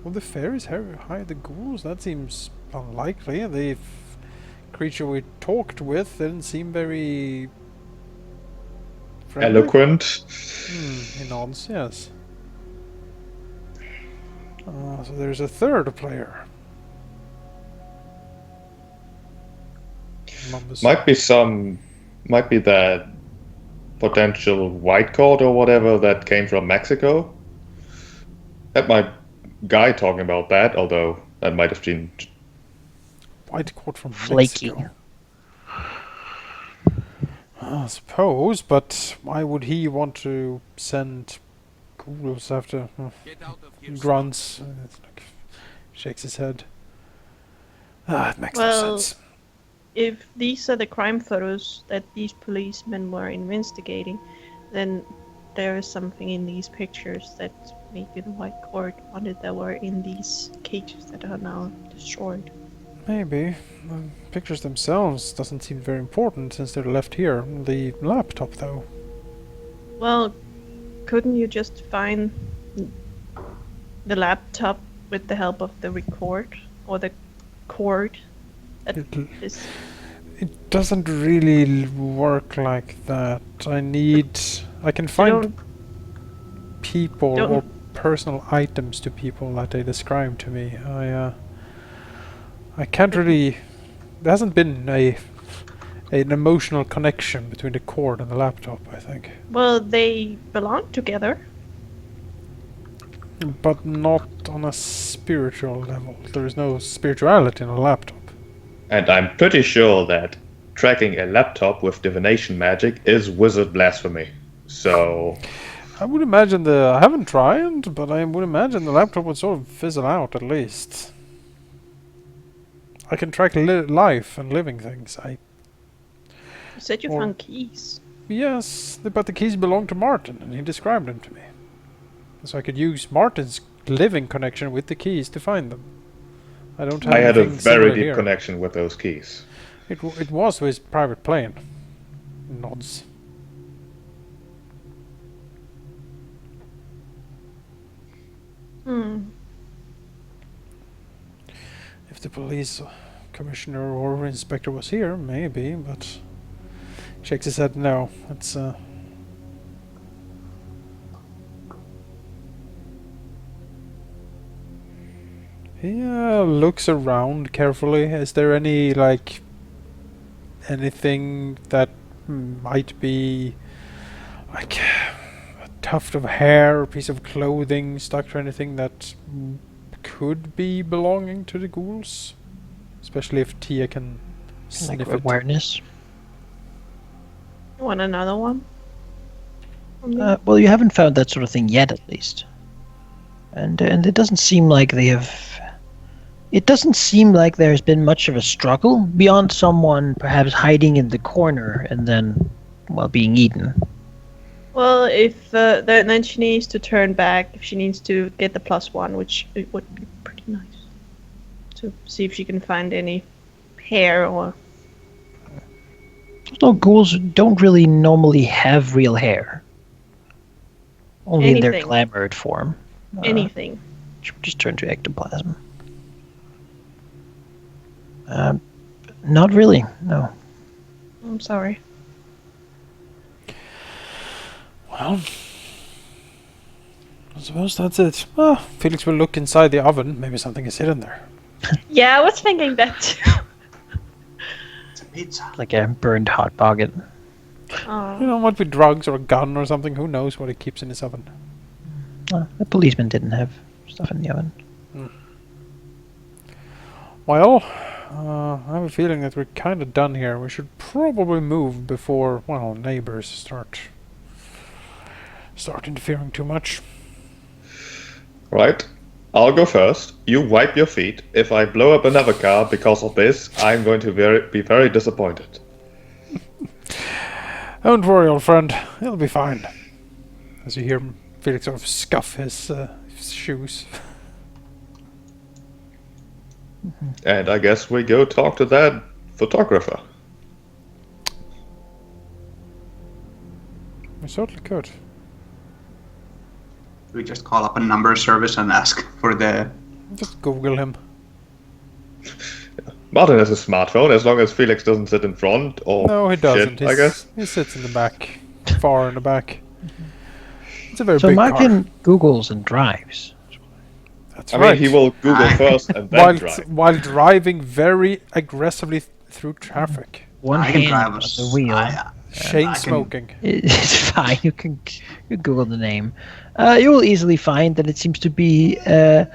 the fairies hide the ghouls? That seems unlikely. The creature we talked with didn't seem very friendly. Eloquent. He nods, yes. So there's a third player. Might be that potential white coat or whatever that came from Mexico. That my guy talking about that, although that might have been White coat from Flaky. Mexico. I suppose, but why would he want to send ghouls after grunts? Shakes his head. It makes no Well, sense. If these are the crime photos that these policemen were investigating, then there is something in these pictures that maybe the White Court wanted that were in these cages that are now destroyed. Maybe. The pictures themselves doesn't seem very important since they're left here. The laptop, though. Well, couldn't you just find the laptop with the help of the record or the cord? That is... It doesn't really work like that. I can find people or personal items to people that they describe to me. I can't really... There hasn't been an emotional connection between the cord and the laptop, I think. Well, they belong together. But not on a spiritual level. There is no spirituality in a laptop. And I'm pretty sure that tracking a laptop with divination magic is wizard blasphemy. So... I would imagine I haven't tried, but I would imagine the laptop would sort of fizzle out at least. I can track life and living things. You said you found keys. Yes, but the keys belong to Martin, and he described them to me. So I could use Martin's living connection with the keys to find them. I don't have I had a anything very similar deep here. connection with those keys. It was his private plane. Nods. If the police commissioner or inspector was here, maybe, but shakes his head no. It's He looks around carefully. Is there anything that might be like a tuft of hair, a piece of clothing stuck to anything that could be belonging to the ghouls? Especially if Tia can sniff it. Awareness. You want another one? Well, you haven't found that sort of thing yet, at least. And it doesn't seem like they have... It doesn't seem like there's been much of a struggle beyond someone perhaps hiding in the corner and then, well, being eaten. Well, if then she needs to turn back, if she needs to get the +1, which it would be pretty nice. To see if she can find any hair or... No, ghouls don't really normally have real hair. Only in their Anything. glamoured form. anything. Just turn to ectoplasm. Not really, no. I'm sorry. Well, I suppose that's it. Felix will look inside the oven. Maybe something is hidden there. Yeah, I was thinking that too. It's a pizza. Like a burned hot pocket. You know, might be drugs or a gun or something. Who knows what he keeps in his oven? The policeman didn't have stuff in the oven. Well, I have a feeling that we're kind of done here. We should probably move before, well, neighbors start interfering too much. Right. I'll go first. You wipe your feet. If I blow up another car because of this, I'm going to be very disappointed. Don't worry, old friend. It'll be fine. As you hear Felix sort of scuff his his shoes. And I guess we go talk to that photographer. We certainly could. We just call up a number service and ask for the. Just Google him. Martin has a smartphone as long as Felix doesn't sit in front or No, he doesn't. shit, I guess. He sits in the back, far in the back. It's a very So big Martin car. Googles and drives. That's I right. mean, he will Google first and then drive. While driving very aggressively through traffic. One I can hand drive on us. the wheel. Chain I can- smoking. It's fine. You can Google the name. You will easily find that it seems to be a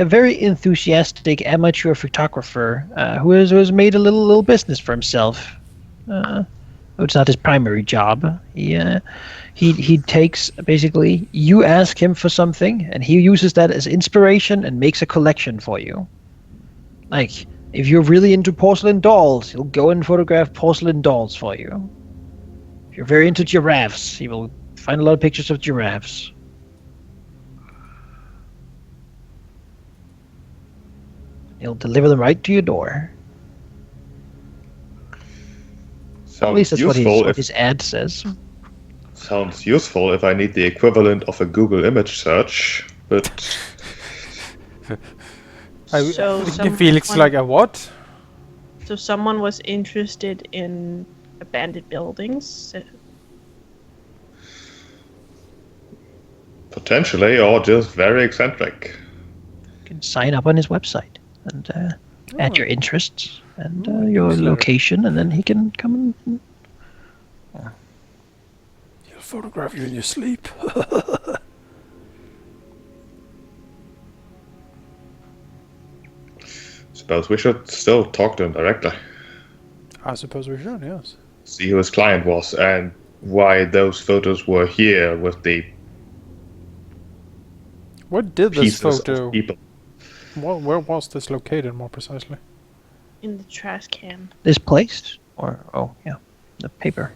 very enthusiastic amateur photographer who has made a little business for himself. It's not his primary job. He takes, basically, you ask him for something and he uses that as inspiration and makes a collection for you. Like, if you're really into porcelain dolls, he'll go and photograph porcelain dolls for you. If you're very into giraffes, he will find a lot of pictures of giraffes. He'll deliver them right to your door. At least that's what his ad says. Sounds useful if I need the equivalent of a Google image search, but So Felix someone- like a what? So someone was interested in abandoned buildings. potentially, or just very eccentric. You can sign up on his website and add your interests and your newsletter. location, and then he can come and. He'll photograph you in your sleep. Suppose we should still talk to him directly. I suppose we should, yes. See who his client was and why those photos were here with the Where did this pieces photo... of people. Where was this located, more precisely? In the trash can. This placed, or the paper.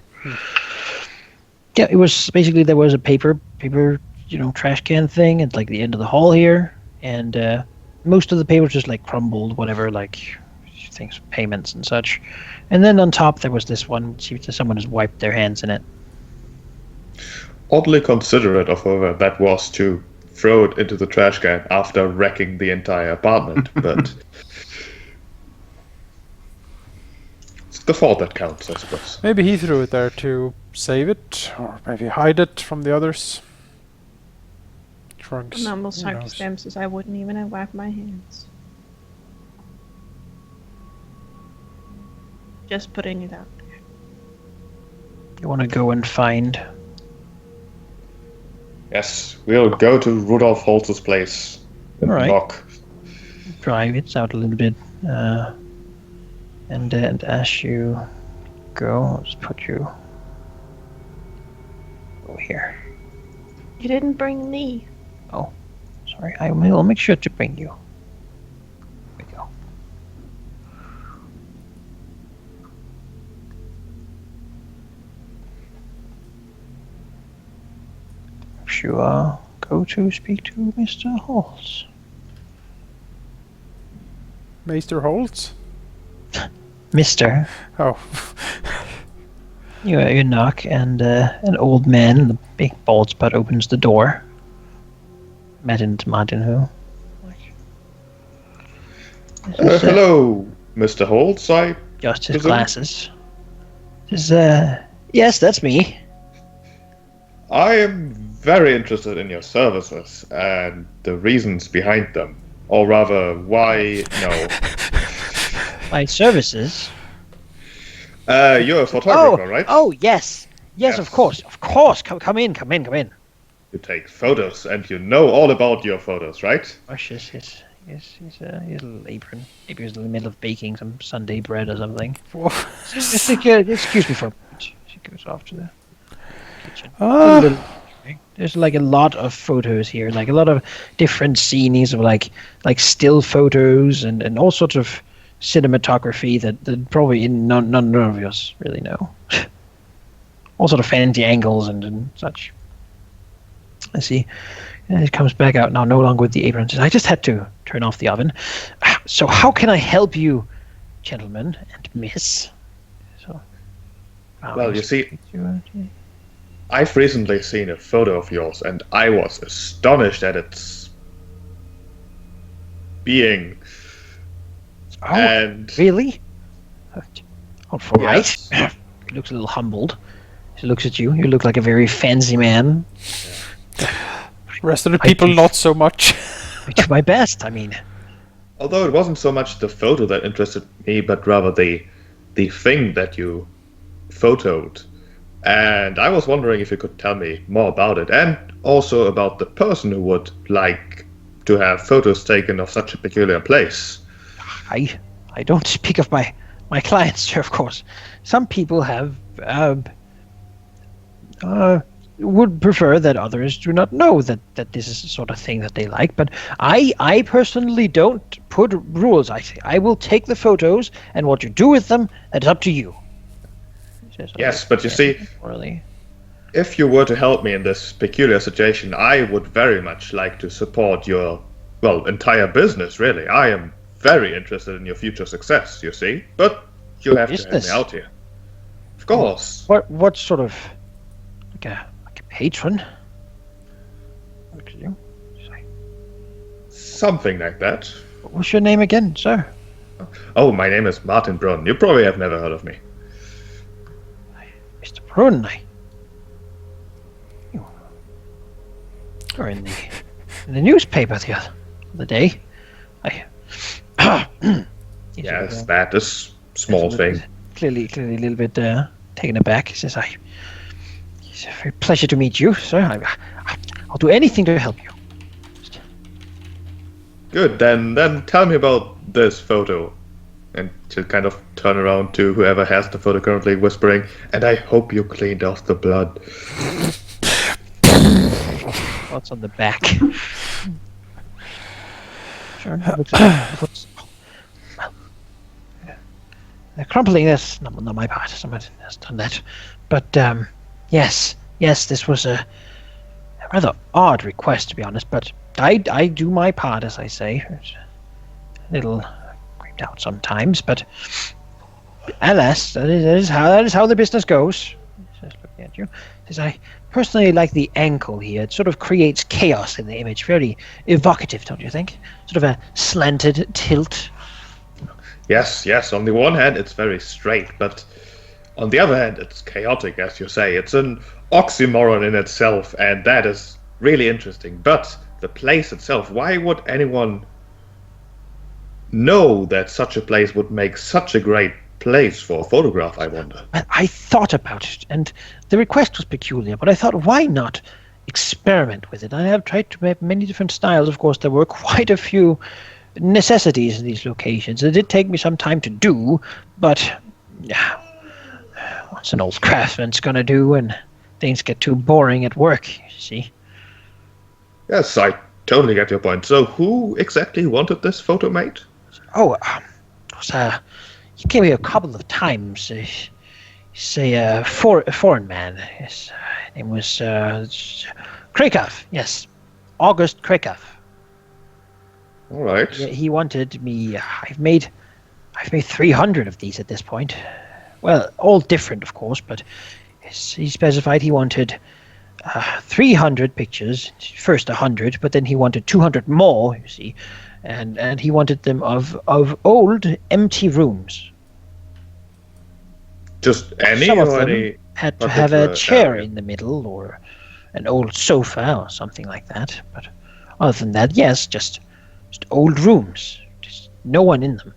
Yeah, it was basically there was a paper, trash can thing at like the end of the hall here, and most of the paper was just like crumbled, whatever, like things, payments and such. And then on top there was this one. Someone has wiped their hands in it. Oddly considerate of whoever that was to throw it into the trash can after wrecking the entire apartment, but it's the thought that counts, I suppose. Maybe he threw it there to save it, or maybe hide it from the others. Trunks. In normal Who knows? circumstances, I wouldn't even have wiped my hands. Just putting it out there. You want to go and find? Yes, we'll go to Rudolf Holz's place and Alright. knock. Drive it out a little bit, and as you go, I'll just put you over here. You didn't bring me. Sorry, I will make sure to bring you. There we go. Sure, go to speak to Mr. Halls. Meister Holtz? Mr. Oh. You knock, and an old man in the big bald spot opens the door. Martin who? Hello, Mr. Holtz. I Just his Is it- glasses. Yes, that's me. am very interested in your services and the reasons behind them. Or rather, why no. My services. You're a photographer, right? Oh, yes. Yes, Yes. of course. Of course. Come in. You take photos, and you know all about your photos, right? Gosh, yes. He's a little apron. Maybe he was in the middle of baking some Sunday bread or something. Just excuse me for a moment. She goes off to the kitchen. There's like a lot of photos here, like a lot of different scenes of like still photos and all sorts of cinematography that probably none of us really know. All sort of fancy angles and such. I see. And it comes back out now, no longer with the apron. Says, I just had to turn off the oven. So how can I help you, gentlemen and miss? So, Well, you see, I've recently seen a photo of yours, and I was astonished at its being. Oh, And really? All right. yes, He looks a little humbled. He looks at you. You look like a very fancy man. Rest of the people, not so much. I do my best. I mean, although it wasn't so much the photo that interested me, but rather the thing that you photoed. And I was wondering if you could tell me more about it, and also about the person who would like to have photos taken of such a peculiar place. I don't speak of my clients, sir, of course. Some people have would prefer that others do not know that this is the sort of thing that they like. But I personally don't put rules. I say I will take the photos, and what you do with them, that's up to you. Says, Yes, but you see, really. if you were to help me in this peculiar situation, I would very much like to support your, well, entire business, really. I am very interested in your future success, you see. But you'll have to help me out here. Of course. What sort of like a patron? Look at you. Something like that. What's your name again, sir? Oh, my name is Martin Brunn. You probably have never heard of me. Mr. Brunn, you're in the newspaper the other day. Yes, that is small thing. Clearly a little bit taken aback. He says, it's a very pleasure to meet you, sir. I'll do anything to help you. Good, then tell me about this photo. And to kind of turn around to whoever has the photo currently, whispering, and I hope you cleaned off the blood. What's on the back? Sure. Looks, crumpling, that's not my part. Someone has done that. But yes, this was a rather odd request, to be honest. But I do my part, as I say. It's a little creeped out sometimes, but alas, that is how the business goes. Just looking at you, says, I personally like the ankle here. It sort of creates chaos in the image. Very evocative, don't you think? Sort of a slanted tilt. Yes, on the one hand it's very straight, but on the other hand it's chaotic, as you say. It's an oxymoron in itself, and that is really interesting. But the place itself, why would anyone know that such a place would make such a great place for a photograph, I wonder? Well, I thought about it, and the request was peculiar, but I thought, why not experiment with it? I have tried to make many different styles. Of course, there were quite a few necessities in these locations. It did take me some time to do, but what's an old craftsman's gonna do when things get too boring at work, you see? Yes, I totally get your point. So who exactly wanted this photo made? Oh, it was, he came here a couple of times. He's a foreign man. His name was Krakow. Yes, August Krakow. All right. He wanted me. I've made 300 of these at this point. Well, all different, of course, but he specified he wanted 300 pictures. First 100, but then he wanted 200 more. You see, and he wanted them of old empty rooms. Just any? Some of or them any had to have a chair area? in the middle, or an old sofa, or something like that. But other than that, yes, just old rooms, just no one in them.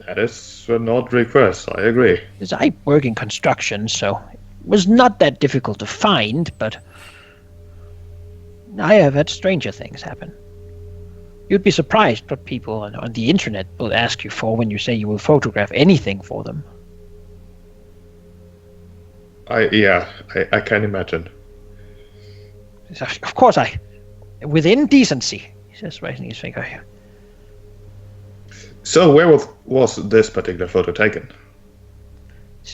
That is an odd request, I agree. Because I work in construction, so it was not that difficult to find, but I have had stranger things happen. You'd be surprised what people on the internet will ask you for when you say you will photograph anything for them. I can imagine. Of course, within decency, he says, raising his finger here. So where was this particular photo taken?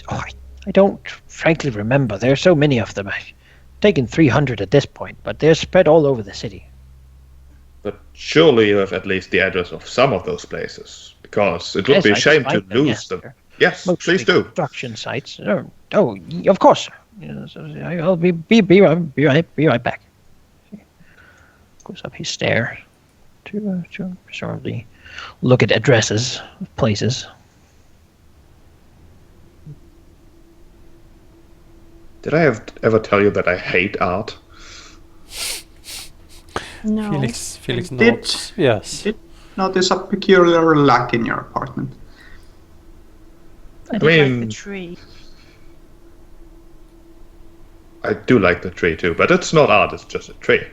Oh, I don't frankly remember. There are so many of them. taken 300 at this point, but they're spread all over the city. But surely you have at least the address of some of those places, because it would be a I shame can to find them, lose yes, them. they're Yes, mostly please do. construction sites. Of course, sir. I'll be right back. Goes up his stair to presumably look at addresses of places. Did I ever tell you that I hate art? No. Felix Did- nods. Yes. Did notice a peculiar lack in your apartment. I I did like mean- the tree. I do like the tree too, but it's not art, it's just a tree.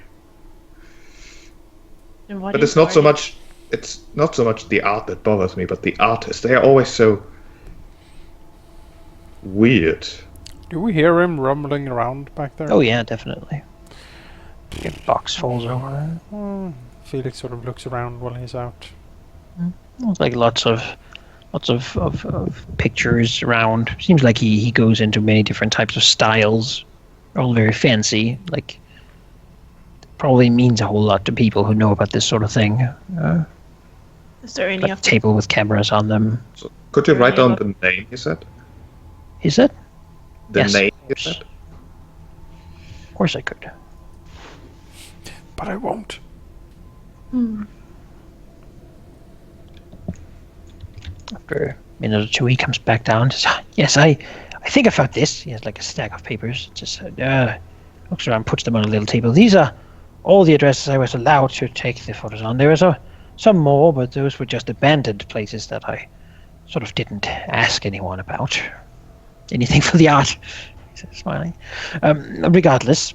And what But is it's not so art? much it's not so much the art that bothers me, but the artists. They are always so weird. Do we hear him rumbling around back there? Oh yeah, definitely. Your box falls over. Felix sort of looks around while he's out. It's like lots of pictures around. Seems like he goes into many different types of styles. All very fancy. Like probably means a whole lot to people who know about this sort of thing. Is there any Like a of table with cameras on them. So could you Really write down what- the name you said? Is it? The Yes, name of you course. said? Of course I could. But I won't. After a minute or two, he comes back down and says, yes, I think I found this. He has like a stack of papers. Just looks around, puts them on a little table. These are all the addresses I was allowed to take the photos on. There are some more, but those were just abandoned places that I sort of didn't ask anyone about. Anything for the art, he says, smiling. Regardless,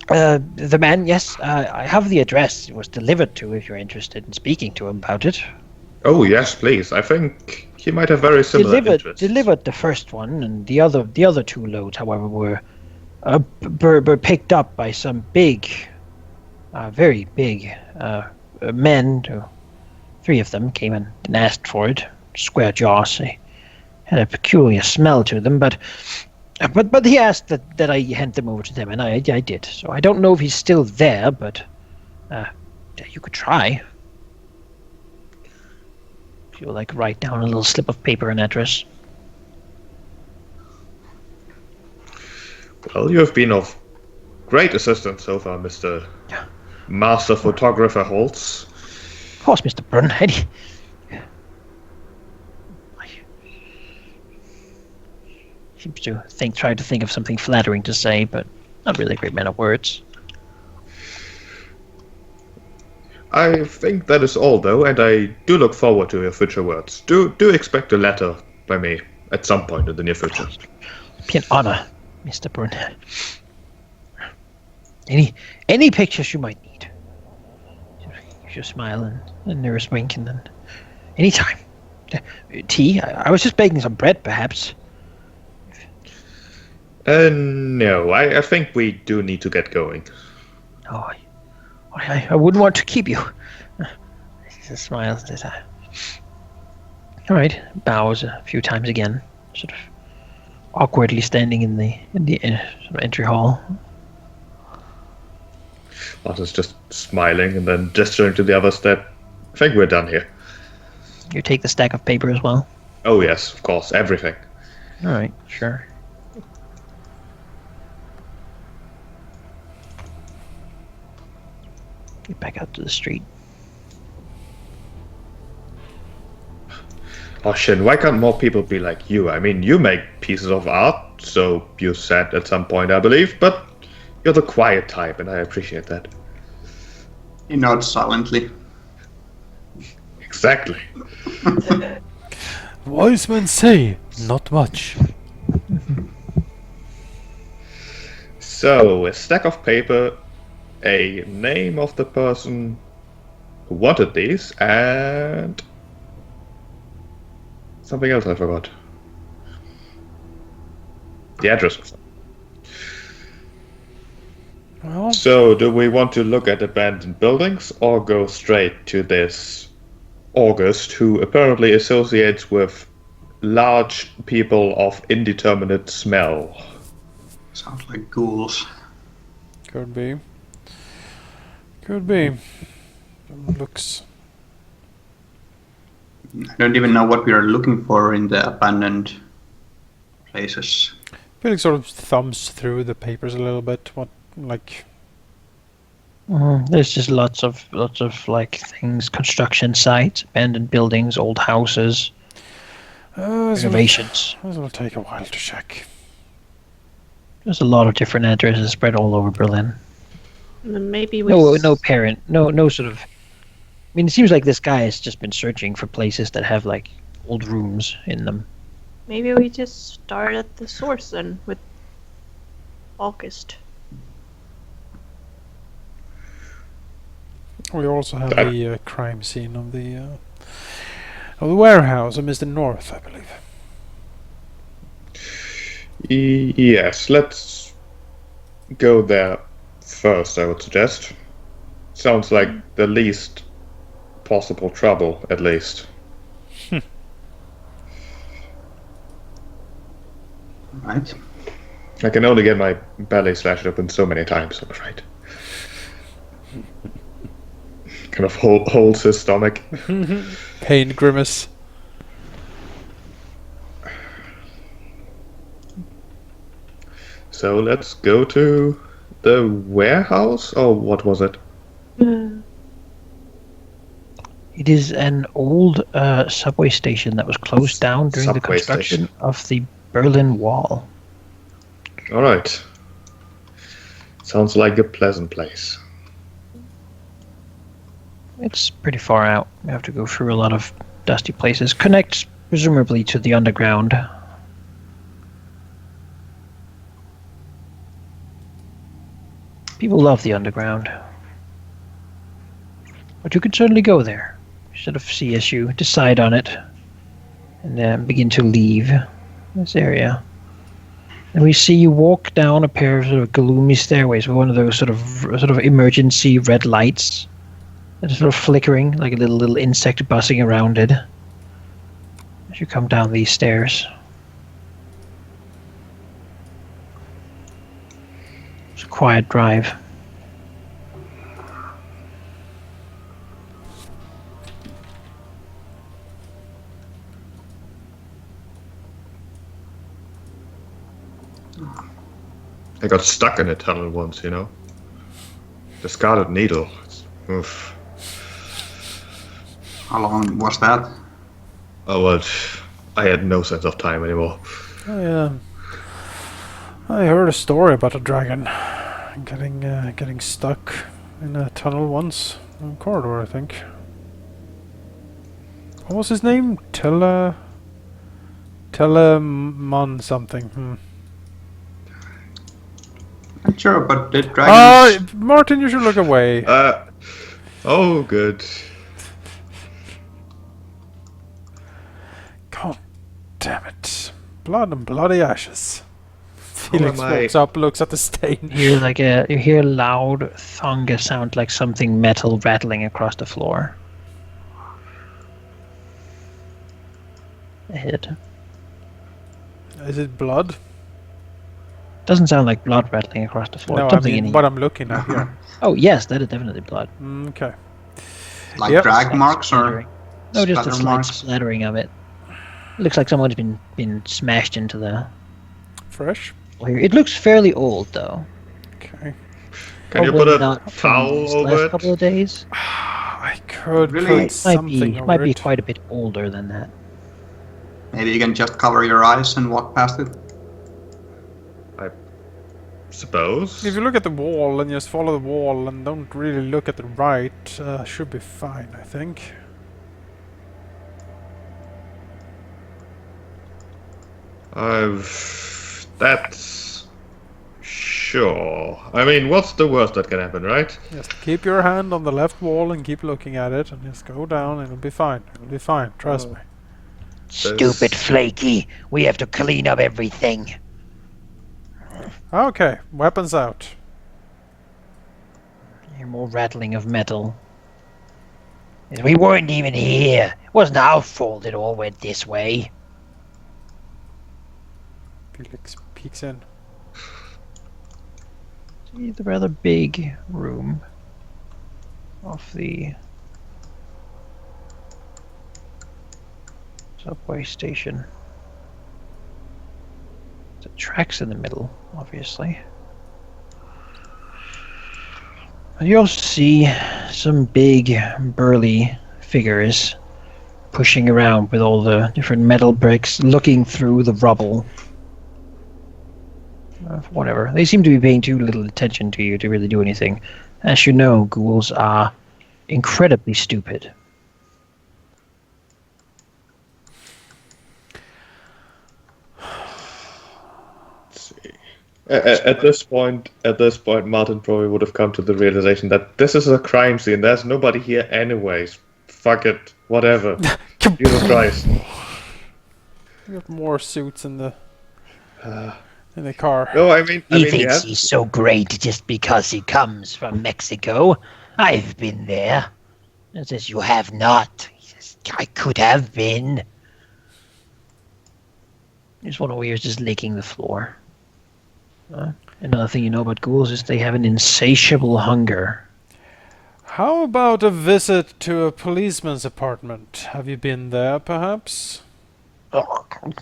the man, yes, I have the address it was delivered to if you're interested in speaking to him about it. Oh yes, please. I think he might have very similar interests. Delivered the first one, and the other two loads, however, were picked up by some big, very big men. Three of them came and asked for it. Square jaws. They had a peculiar smell to them, but he asked that I hand them over to them, and I did. So I don't know if he's still there, but you could try. If you like, write down a little slip of paper and address. Well, you have been of great assistance so far, Mr. Master Photographer Holtz. Of course, Mr. Brunn. Seems to try to think of something flattering to say, but not really a great man of words. I think that is all, though, and I do look forward to your future words. Do expect a letter by me at some point in the near future. Be an honor, Mr. Brunn. Any pictures you might need. You smile and a nervous wink, and then anytime. Tea? I was just baking some bread, perhaps. No, I think we do need to get going. Oh, I wouldn't want to keep you. He just smiles and says, all right, bows a few times again, sort of awkwardly standing in the sort of entry hall. Martin's just smiling and then gesturing to the other step. I think we're done here. You take the stack of paper as well? Oh yes, of course, everything. All right, sure. Get back out to the street. Oh Shin, why can't more people be like you? I mean, you make pieces of art, so you said at some point, I believe, but you're the quiet type, and I appreciate that. He nods silently. Exactly. Wise men say, not much. So, a stack of paper, a name of the person who wanted these, and something else I forgot. The address of them. Well, So, do we want to look at abandoned buildings or go straight to this August, who apparently associates with large people of indeterminate smell? Sounds like ghouls. Could be. Could be. Looks. I don't even know what we are looking for in the abandoned places. Felix sort of thumbs through the papers a little bit. What, like, There's just lots of like things, construction sites, abandoned buildings, old houses, renovations. This will take a while to check. There's a lot of different addresses spread all over Berlin. And then maybe we. No parent, no sort of. I mean, it seems like this guy has just been searching for places that have like old rooms in them. Maybe we just start at the source then with August. We also have the crime scene of the warehouse of Mr. North, I believe. Yes, let's go there first, I would suggest. Sounds like the least possible trouble, at least. Right. I can only get my belly slashed open so many times, I'm afraid. Kind of holds his stomach. Pain grimace. So let's go to the warehouse, or what was it? It is an old subway station that was closed down during the Subway construction station. of the Berlin Wall. Alright. Sounds like a pleasant place. It's pretty far out. You have to go through a lot of dusty places. Connects presumably to the underground. People love the underground. But you could certainly go there. Sort of see as you decide on it. And then begin to leave this area. And we see you walk down a pair of sort of gloomy stairways with one of those sort of emergency red lights. That is sort of flickering, like a little insect buzzing around it. As you come down these stairs. It's a quiet drive. I got stuck in a tunnel once, you know. The Scarlet Needle. Oof. How long was that? Oh, well, I had no sense of time anymore. I heard a story about a dragon getting stuck in a tunnel once. In a corridor, I think. What was his name? Telemon something. Not sure, but the dragons. Martin, you should look away. Oh, good. God damn it. Blood and bloody ashes. Felix am I? walks up, looks at the stain. You hear a loud thunga sound like something metal rattling across the floor. Ahead. Is it blood? Doesn't sound like blood rattling across the floor. No, I Something mean in what here. I'm looking at here. Oh yes, that is definitely blood. Okay. Like Yep. drag Slight marks or splattering. No, just a splatter slight marks? splattering of it. Looks like someone's been smashed into the. Fresh? Well, here. It looks fairly old though. Okay. Can you Probably put a not from towel these over last it? couple of days. I could Really? put Might Might something be over it. quite a bit older than that. maybe you can just cover your eyes and walk past it? I suppose. If you look at the wall and just follow the wall and don't really look at the right, should be fine, I think. That's sure. I mean, what's the worst that can happen, right? Just keep your hand on the left wall and keep looking at it and just go down and it'll be fine. It'll be fine, trust me. Stupid Flaky. We have to clean up everything. Okay, weapons out. Hear more rattling of metal. We weren't even here. It wasn't our fault it all went this way. Felix peeks in. the rather big room of the subway station. The tracks in the middle, obviously. You also see some big, burly figures pushing around with all the different metal bricks, looking through the rubble. Whatever. They seem to be paying too little attention to you to really do anything. As you know, ghouls are incredibly stupid. At this point, Martin probably would have come to the realization that this is a crime scene. There's nobody here anyways. Fuck it, whatever. Jesus Christ. We got more suits in the car. No, I mean, He he thinks has. he's so great just because he comes from Mexico. I've been there. He says, you have not. He says, I could have been. There's one over here just licking the floor. Another thing you know about ghouls is they have an insatiable hunger. How about a visit to a policeman's apartment? Have you been there, perhaps?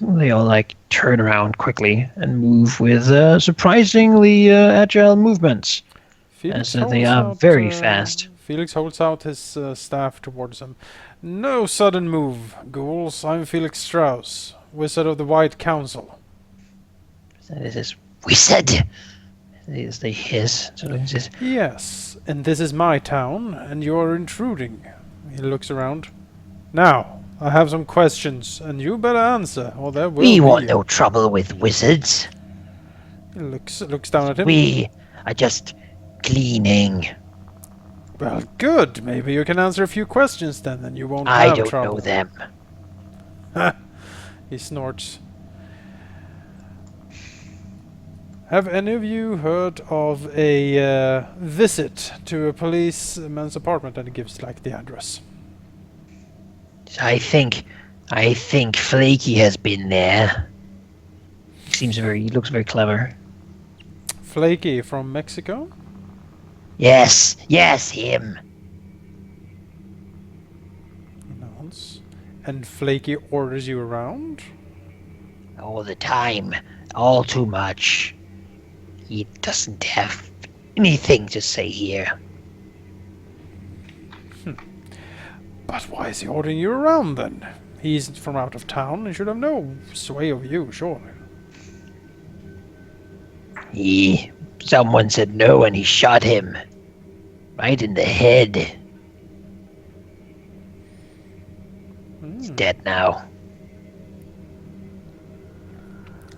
They all like turn around quickly and move with surprisingly agile movements. Felix So they holds are out, very fast. Felix holds out his staff towards him. No sudden move, ghouls. I'm Felix Strauss, wizard of the White Council. So this is Wizard. they hiss. So it says, Yes, and this is my town, and you're intruding. He looks around. Now, I have some questions, and you better answer, or there will We be... want no trouble with wizards. He looks down at him. We are just cleaning. Well, good. Maybe you can answer a few questions then, and you won't I have don't trouble. know them. He snorts. Have any of you heard of a visit to a policeman's apartment? And he gives like the address. I think Flaky has been there. he looks very clever. Flaky from Mexico? Yes, him. He nods. And Flaky orders you around? All the time. All too much. He doesn't have anything to say here. But why is he ordering you around then? He's from out of town and should have no sway over you, surely. Someone said no and he shot him. Right in the head. He's dead now.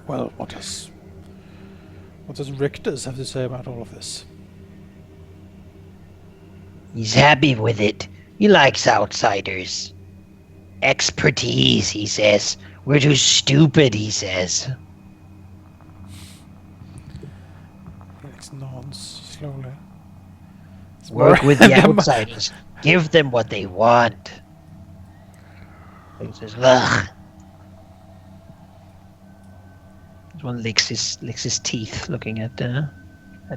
Well, what does Richters have to say about all of this? He's happy with it. He likes outsiders. Expertise, he says. We're too stupid, he says. Felix nods slowly. It's Work more- with the outsiders. Give them what they want. He says, ugh. This one licks his teeth, looking at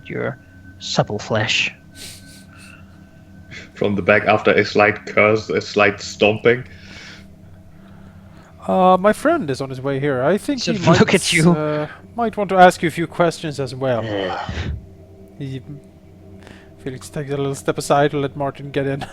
your supple flesh. From the back after a slight curse, a slight stomping. My friend is on his way here. I think he Should might look at you. Might want to ask you a few questions as well. Felix takes a little step aside to let Martin get in.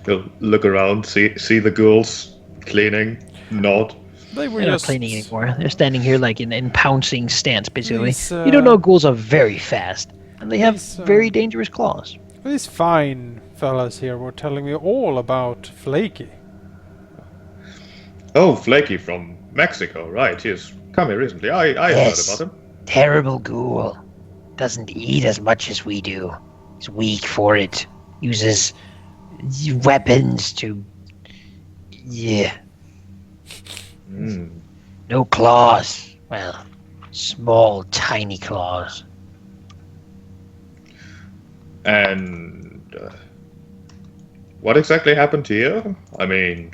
He'll look around, see the ghouls cleaning, nod. They were They're not just cleaning anymore. They're standing here like in pouncing stance, basically. These, You don't know ghouls are very fast, and they have these, very dangerous claws. These fine fellas here were telling me all about Flaky. Oh, Flaky from Mexico, right? He's come here recently. I Yes. heard about him. Terrible ghoul. Doesn't eat as much as we do. He's weak for it. Uses weapons to... Yeah. No claws. Well, small, tiny claws. And what exactly happened to you? I mean,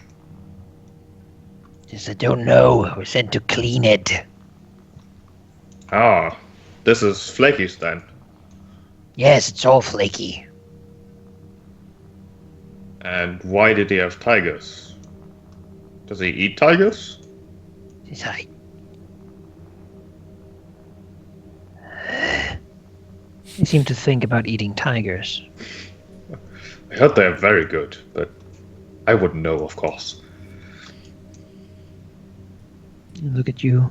Just I don't know. We're sent to clean it. ah, This is Flaky's then. Yes, it's all flaky. And why did he have tigers? Does he eat tigers? I You seem to think about eating tigers. I heard they're very good, but I wouldn't know, of course. Look at you,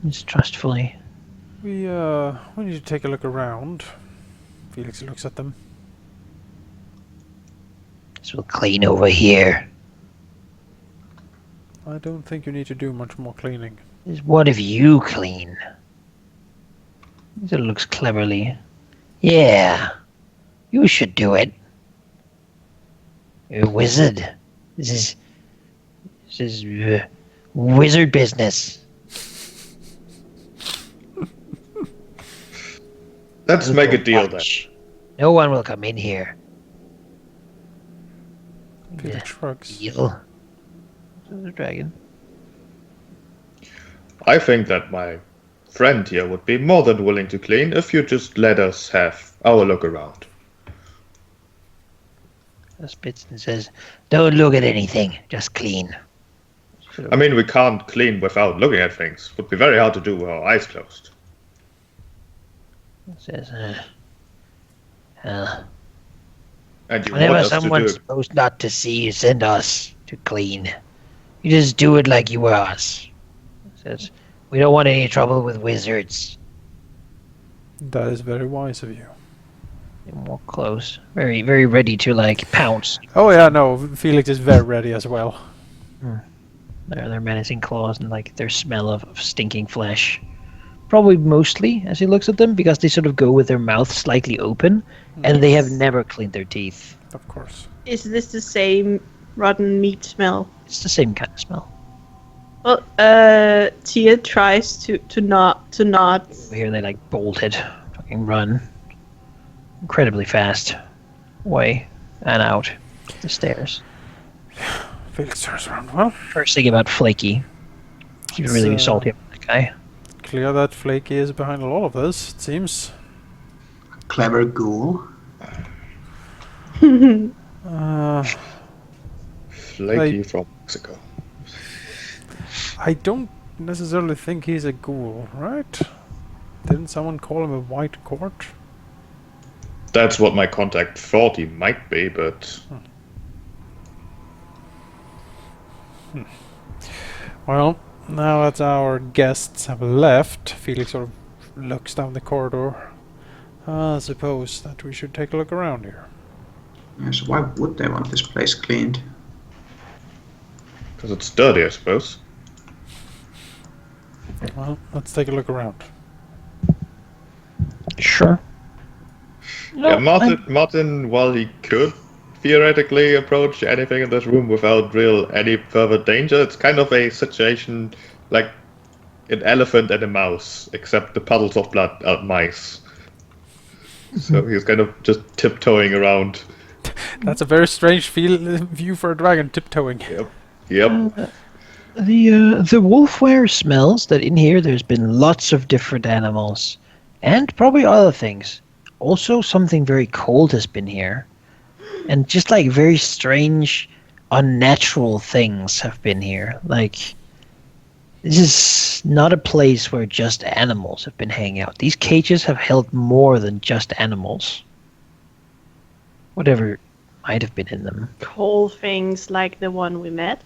mistrustfully. We need to take a look around. Felix looks at them. guess we'll clean over here. I don't think you need to do much more cleaning. What if you clean? It looks cleverly. Yeah, you should do it. You're a wizard. This is wizard business. Let's make a deal then. No one will come in here. Felix shrugs. Deal. The dragon. I think that my friend here would be more than willing to clean if you just let us have our look around. Spits and says, "Don't look at anything. Just clean." I mean, we can't clean without looking at things. It would be very hard to do with our eyes closed. Says, And you want whenever us to do someone's it. supposed not to see, you send us to clean. You just do it like you were us. Says, we don't want any trouble with wizards. That is very wise of you. More close. Very, very ready to like pounce. Oh yeah, no, Felix is very ready as well. Their menacing claws and like their smell of stinking flesh. Probably mostly as he looks at them because they sort of go with their mouth slightly open and they have never cleaned their teeth. Of course. Is this the same rotten meat smell? It's the same kind of smell. Well, Tia tries to not. Here they like bolted, fucking run incredibly fast away and out the stairs. Felix turns around. Well, First thing about Flaky. He would really be salty about that guy. clear that Flaky is behind a lot of this, it seems. Clever ghoul. Flaky from Mexico. I don't necessarily think he's a ghoul, right? Didn't someone call him a white court? That's what my contact thought he might be, but Well, now that our guests have left, Felix sort of looks down the corridor. I suppose that we should take a look around here. Yes, why would they want this place cleaned? because it's dirty, I suppose. Well, let's take a look around. Sure. Yeah, Martin, while he could theoretically approach anything in this room without any further danger, it's kind of a situation like an elephant and a mouse, except the puddles of blood are mice. So he's kind of just tiptoeing around. That's a very strange view for a dragon, tiptoeing. Yep. The wolfware smells that in here there's been lots of different animals. And probably other things. Also something very cold has been here. And just like very strange, unnatural things have been here. Like, this is not a place where just animals have been hanging out. These cages have held more than just animals. Whatever might have been in them. Cold things like the one we met,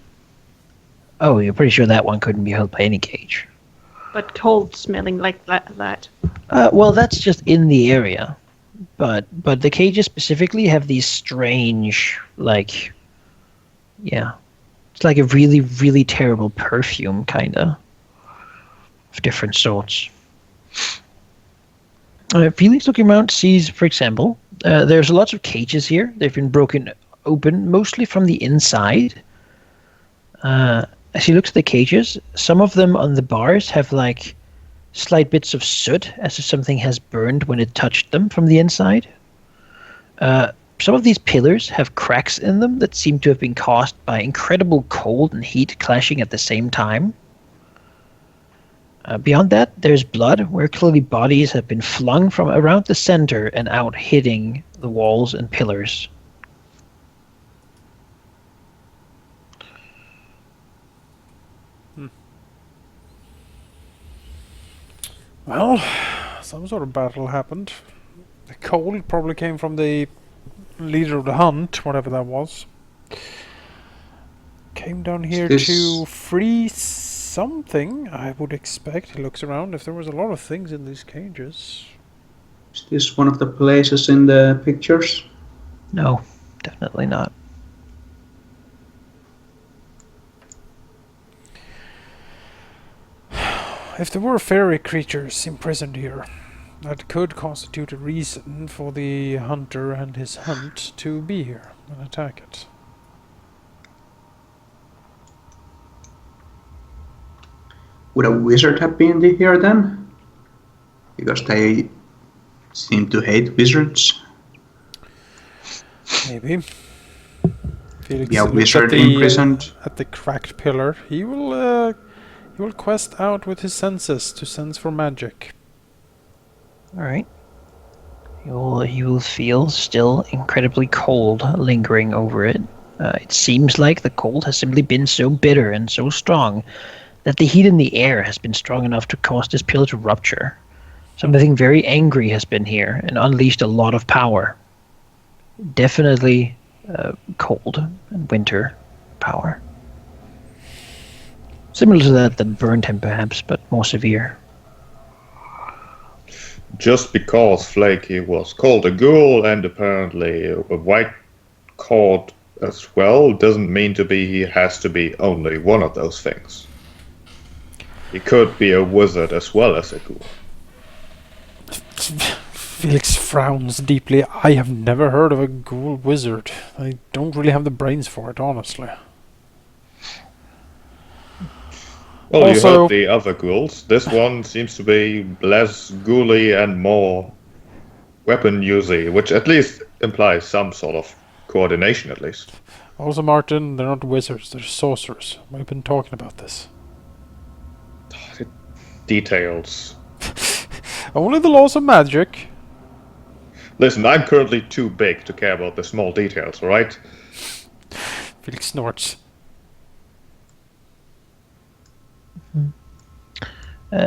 Oh, you're pretty sure that one couldn't be held by any cage. but cold smelling like that. Well, that's just in the area. But the cages specifically have these strange, like, yeah. It's like a really, really terrible perfume, kinda. Of different sorts. Felix looking around sees, for example, there's lots of cages here. They've been broken open, mostly from the inside. As he looks at the cages, some of them on the bars have, like, slight bits of soot, as if something has burned when it touched them from the inside. Some of these pillars have cracks in them that seem to have been caused by incredible cold and heat clashing at the same time. Beyond that, there's blood, where clearly bodies have been flung from around the center and out, hitting the walls and pillars. Well, some sort of battle happened. The cold probably came from the leader of the hunt, whatever that was. Came down here to free something, I would expect. He looks around. If there was a lot of things in these cages. Is this one of the places in the pictures? No, definitely not. If there were fairy creatures imprisoned here, that could constitute a reason for the hunter and his hunt to be here and attack it. Would a wizard have been here then? Because they seem to hate wizards. Maybe. Felix Yeah, looks wizard at the, imprisoned. at the cracked pillar. He will quest out with his senses to sense for magic. Alright. You will feel still incredibly cold lingering over it. It seems like the cold has simply been so bitter and so strong that the heat in the air has been strong enough to cause this pillar to rupture. Something very angry has been here and unleashed a lot of power. Definitely cold and winter power. Similar to that burned him perhaps, but more severe. Just because Flaky was called a ghoul and apparently a white cord as well doesn't mean to be he has to be only one of those things. He could be a wizard as well as a ghoul. Felix frowns deeply. I have never heard of a ghoul wizard. I don't really have the brains for it, honestly. Well, Also, you heard the other ghouls. This one seems to be less ghouly and more weapon-usy, which at least implies some sort of coordination, at least. also, Martin, they're not wizards, they're sorcerers. We've been talking about this. Details. Only the laws of magic. Listen, I'm currently too big to care about the small details, right? Felix snorts.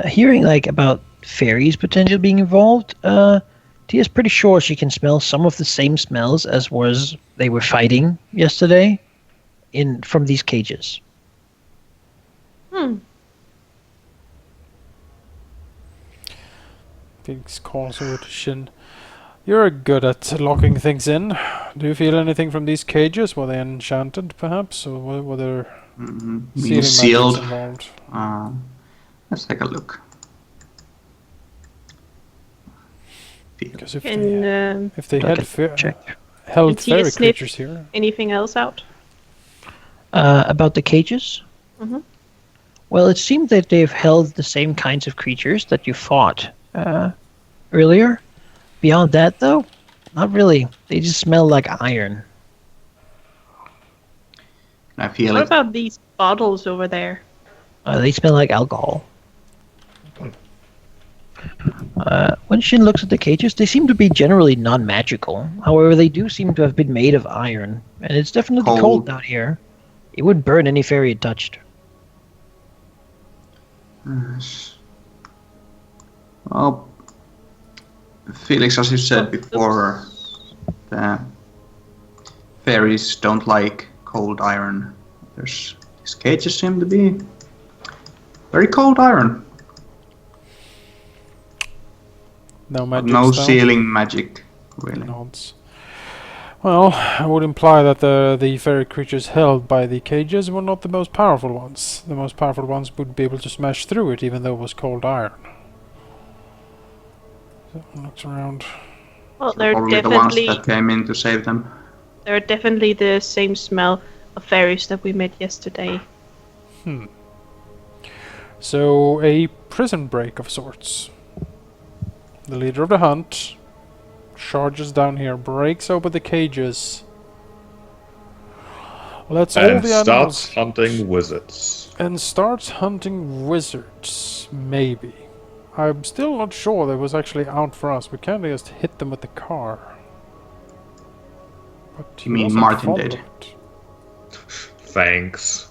Hearing about fairies potentially being involved, Tia's pretty sure she can smell some of the same smells as they were fighting yesterday from these cages. Felix calls over to Shin. You're good at locking things in. Do you feel anything from these cages? Were they enchanted, perhaps? Or were there Being sealing sealed. magics involved? Let's take a look. Because if And they had Check. held Can Tia fairy sniff creatures here, anything else out? About the cages? Mhm. Well, it seemed that they've held the same kinds of creatures that you fought earlier. Beyond that, though, not really. They just smell like iron. I feel What it. about these bottles over there? They smell like alcohol. When Shin looks at the cages, they seem to be generally non-magical. However, they do seem to have been made of iron, and it's definitely Cold. cold down here. It would burn any fairy it touched. Well, Felix, as you said before, the fairies don't like cold iron. These cages seem to be very cold iron. no But magic no stone? sealing magic, really. Nods. Well, I would imply that the fairy creatures held by the cages were not the most powerful ones. The most powerful ones would be able to smash through it, even though it was cold iron. So looks around. Well, So they're probably the ones definitely that came in to save them. they're definitely the same smell of fairies that we met yesterday. So a prison break of sorts. The leader of the hunt charges down here, breaks open the cages, Well, that's all And the animals. starts hunting wizards. And starts hunting wizards, maybe. I'm still not sure that was actually out for us. We can't just hit them with the car. But You mean wasn't Martin fond did? of it. Thanks.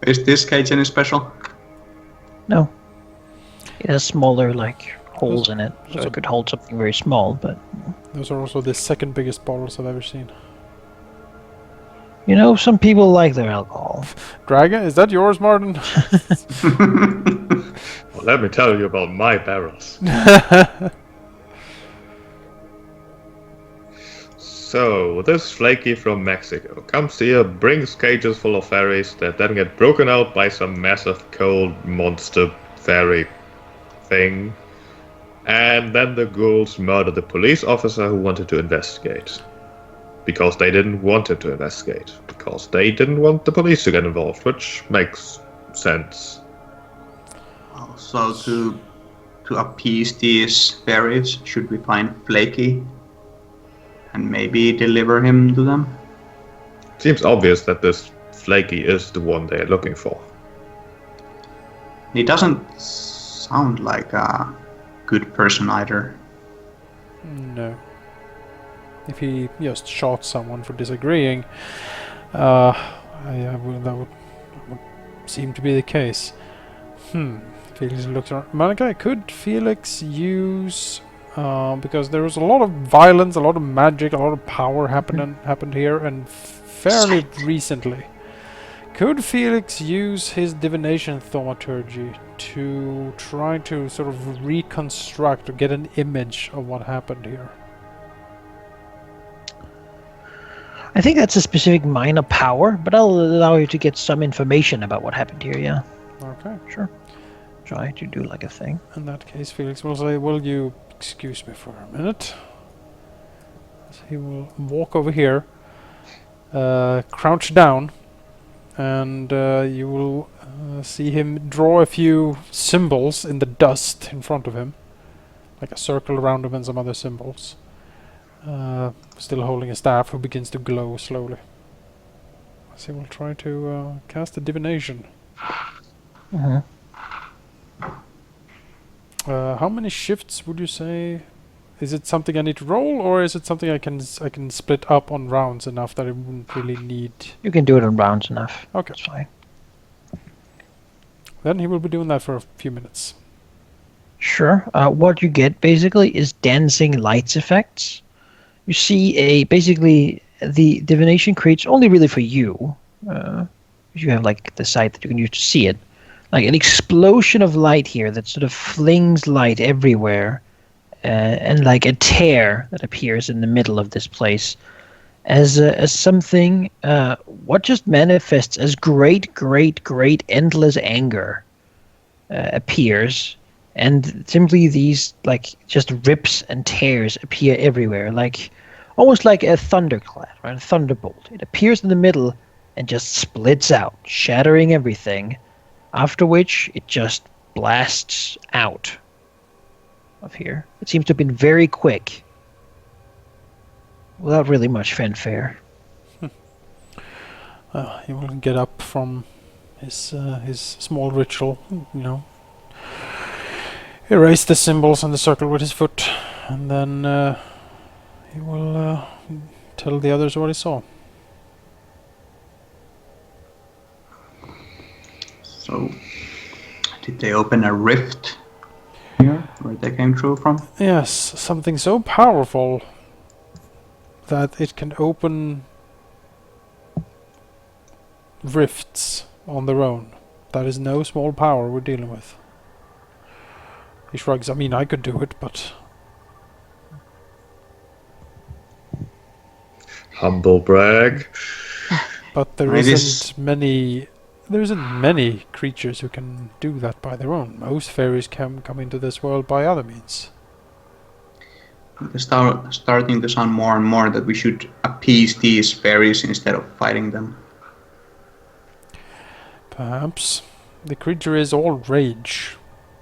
Is this cage any special? No. It has smaller, like, holes in it, so Those are- it could hold something very small, but... Those are also the second biggest bottles I've ever seen. You know, some people like their alcohol. Dragon, is that yours, Martin? Well, let me tell you about my barrels. So, this flaky from Mexico comes here, brings cages full of fairies that then get broken out by some massive cold monster fairy thing. And then the ghouls murder the police officer who wanted to investigate. Because they didn't want him to investigate. Because they didn't want the police to get involved, which makes sense. Also, to appease these fairies, should we find Flaky and maybe deliver him to them? Seems obvious that this flaky is the one they're looking for. He doesn't sound like a good person either. No. If he just shot someone for disagreeing, that would seem to be the case. Felix looks around. Malachi, could Felix use... because there was a lot of violence, a lot of magic, a lot of power happened here, and fairly recently. Could Felix use his divination thaumaturgy to try to sort of reconstruct or get an image of what happened here? I think that's a specific minor power, but I'll allow you to get some information about what happened here, yeah. Okay. Sure. Try to do like a thing. In that case, Felix will say, will you excuse me for a minute? So he will walk over here, crouch down, and you will see him draw a few symbols in the dust in front of him, like a circle around him and some other symbols. Still holding a staff who begins to glow slowly. So he will try to cast a divination. Mm-hmm. How many shifts would you say? Is it something I need to roll, or is it something I can split up on rounds enough that I wouldn't really need? You can do it in rounds enough. Okay. That's fine. Then he will be doing that for a few minutes. Sure. What you get basically is dancing lights effects. You see basically the divination creates only really for you. You have like the site that you can use to see it. Like an explosion of light here that sort of flings light everywhere. And like a tear that appears in the middle of this place. As something, what just manifests as great, endless anger appears. And simply these, like, just rips and tears appear everywhere, like almost like a thunderclap, right? A thunderbolt. It appears in the middle and just splits out, shattering everything, after which it just blasts out of here. It seems to have been very quick, without really much fanfare. He will get up from his small ritual, erase the symbols on the circle with his foot, and then he will tell the others what he saw. So, did they open a rift here where they came through from? Yes, something so powerful that it can open rifts on their own. That is no small power we're dealing with. He shrugs. I mean, I could do it, but... Humble brag. But there isn't many creatures who can do that by their own. Most fairies can come into this world by other means. It's starting to sound more and more that we should appease these fairies instead of fighting them. Perhaps. The creature is all rage.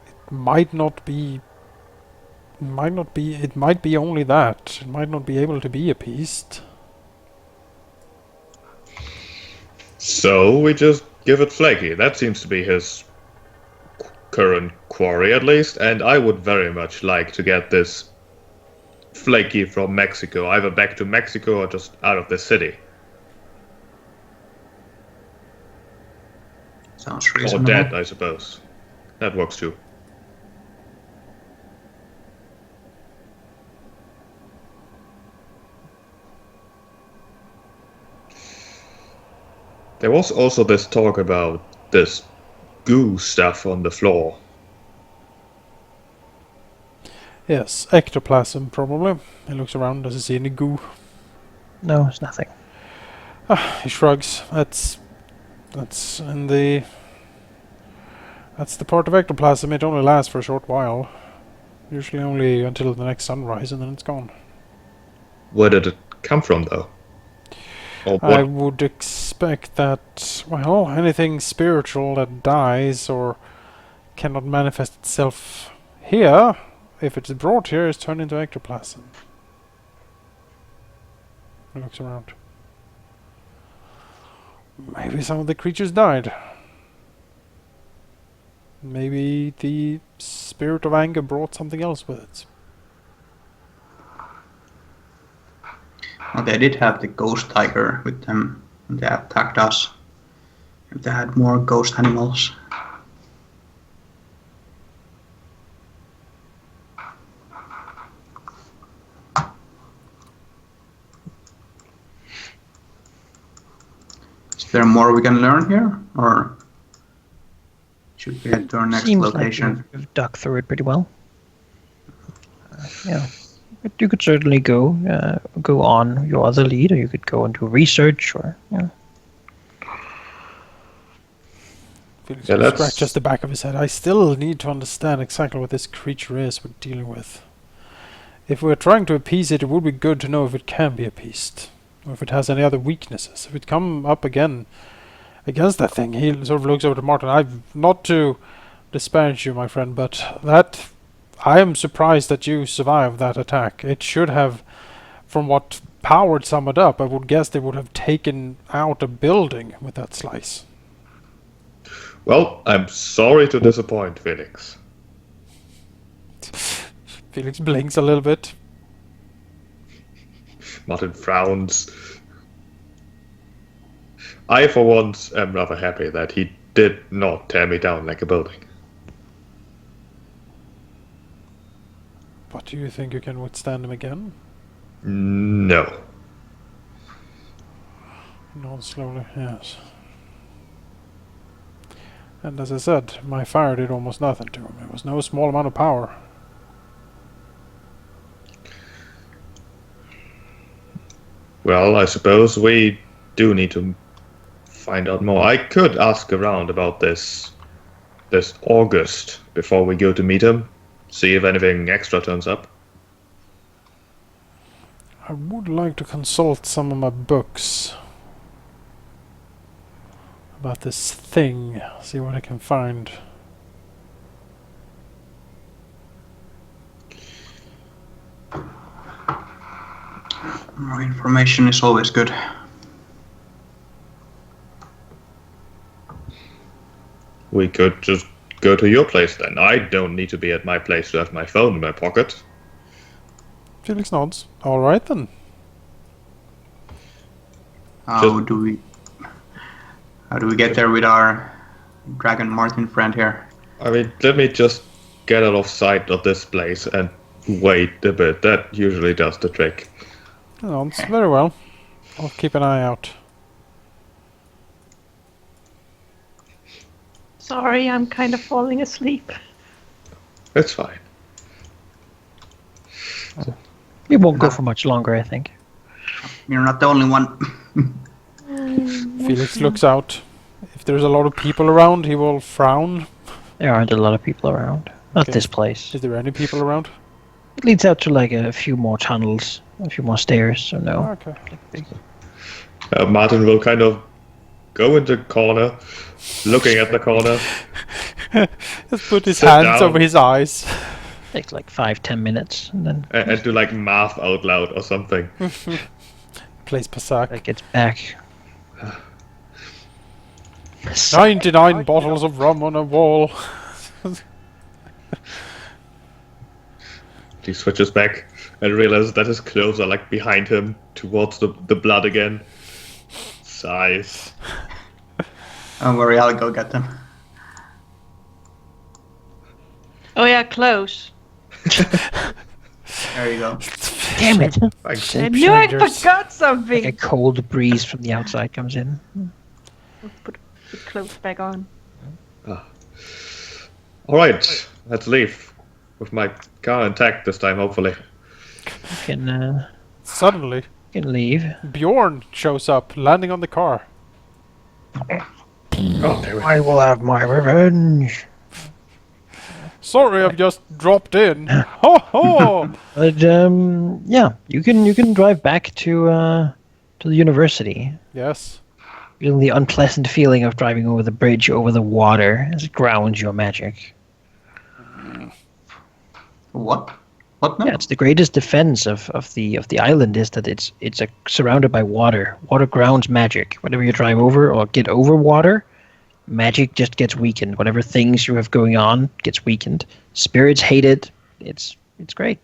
It might be only that. It might not be able to be appeased. So we just give it Flaky. That seems to be his current quarry, at least. And I would very much like to get this Flaky from Mexico, either back to Mexico or just out of the city. Sounds Or reasonable. dead, I suppose. That works too. There was also this talk about this goo stuff on the floor. Yes, ectoplasm probably. He looks around, doesn't see any goo. No, it's nothing. He shrugs. That's in the. That's the part of ectoplasm. It only lasts for a short while. Usually only until the next sunrise, and then it's gone. Where did it come from, though? Or I what? would expect that, well, anything spiritual that dies or cannot manifest itself here, if it's brought here, is turned into ectoplasm. He looks around. Maybe some of the creatures died. Maybe the spirit of anger brought something else with it. Well, they did have the ghost tiger with them when they attacked us. If they had more ghost animals. Is there more we can learn here? Or should we head to our next Seems location? like you've dug through it pretty well. Yeah. But you could certainly go on your other lead, or you could go and do research, or Felix Yeah, let's- scratches the back of his head. I still need to understand exactly what this creature is we're dealing with. If we're trying to appease it, it would be good to know if it can be appeased. Or if it has any other weaknesses. If it come up again against that thing, he sort of looks over to Martin. I've not to disparage you, my friend, but that I am surprised that you survived that attack. It should have, from what power it summoned up, I would guess they would have taken out a building with that slice. Well, I'm sorry to disappoint, Felix. Felix blinks a little bit. Martin frowns. I, for once, am rather happy that he did not tear me down like a building. But do you think you can withstand him again? No. Not slowly, yes. And as I said, my fire did almost nothing to him. It was no small amount of power. Well, I suppose we do need to find out more. I could ask around about this August before we go to meet him. See if anything extra turns up. I would like to consult some of my books about this thing. See what I can find. More information is always good. We could just go to your place then. I don't need to be at my place to have my phone in my pocket. Felix nods. Alright then. How do we get there with our Dragon Martin friend here? I mean, let me just get out of sight of this place and wait a bit. That usually does the trick. He nods. Very well. I'll keep an eye out. Sorry, I'm kind of falling asleep. It's fine. it won't go for much longer, I think. You're not the only one. Felix looks out. If there's a lot of people around, he will frown. There aren't a lot of people around. Not Okay. this place. Is there any people around? It leads out to like a few more tunnels, a few more stairs, so no. Okay. Martin will kind of go into the corner, looking at the corner. Just put his Sit hands down. over his eyes. Takes like 5-10 minutes, and then And do like math out loud or something. Plays Pasak. it gets back. 99 bottles of rum on a wall. He switches back and realizes that his clothes are like behind him towards the blood again. Sighs. Don't worry, I'll go get them. Oh yeah, close. There you go. Damn it! Thanks. I knew I Strangers. forgot something. Like a cold breeze from the outside comes in. Put the clothes back on. Alright, let's leave. With my car intact this time, hopefully. You Suddenly, can leave. Bjorn shows up, landing on the car. Oh, there we go. I will have my revenge. Sorry, I've just dropped in. Ho ho! But yeah, you can drive back to the university. Yes. Feeling the unpleasant feeling of driving over the bridge over the water as it grounds your magic. What? What now? Yeah, it's the greatest defense of the island is that it's surrounded by water. Water grounds magic. Whenever you drive over or get over water, magic just gets weakened. Whatever things you have going on gets weakened. Spirits hate it. It's great.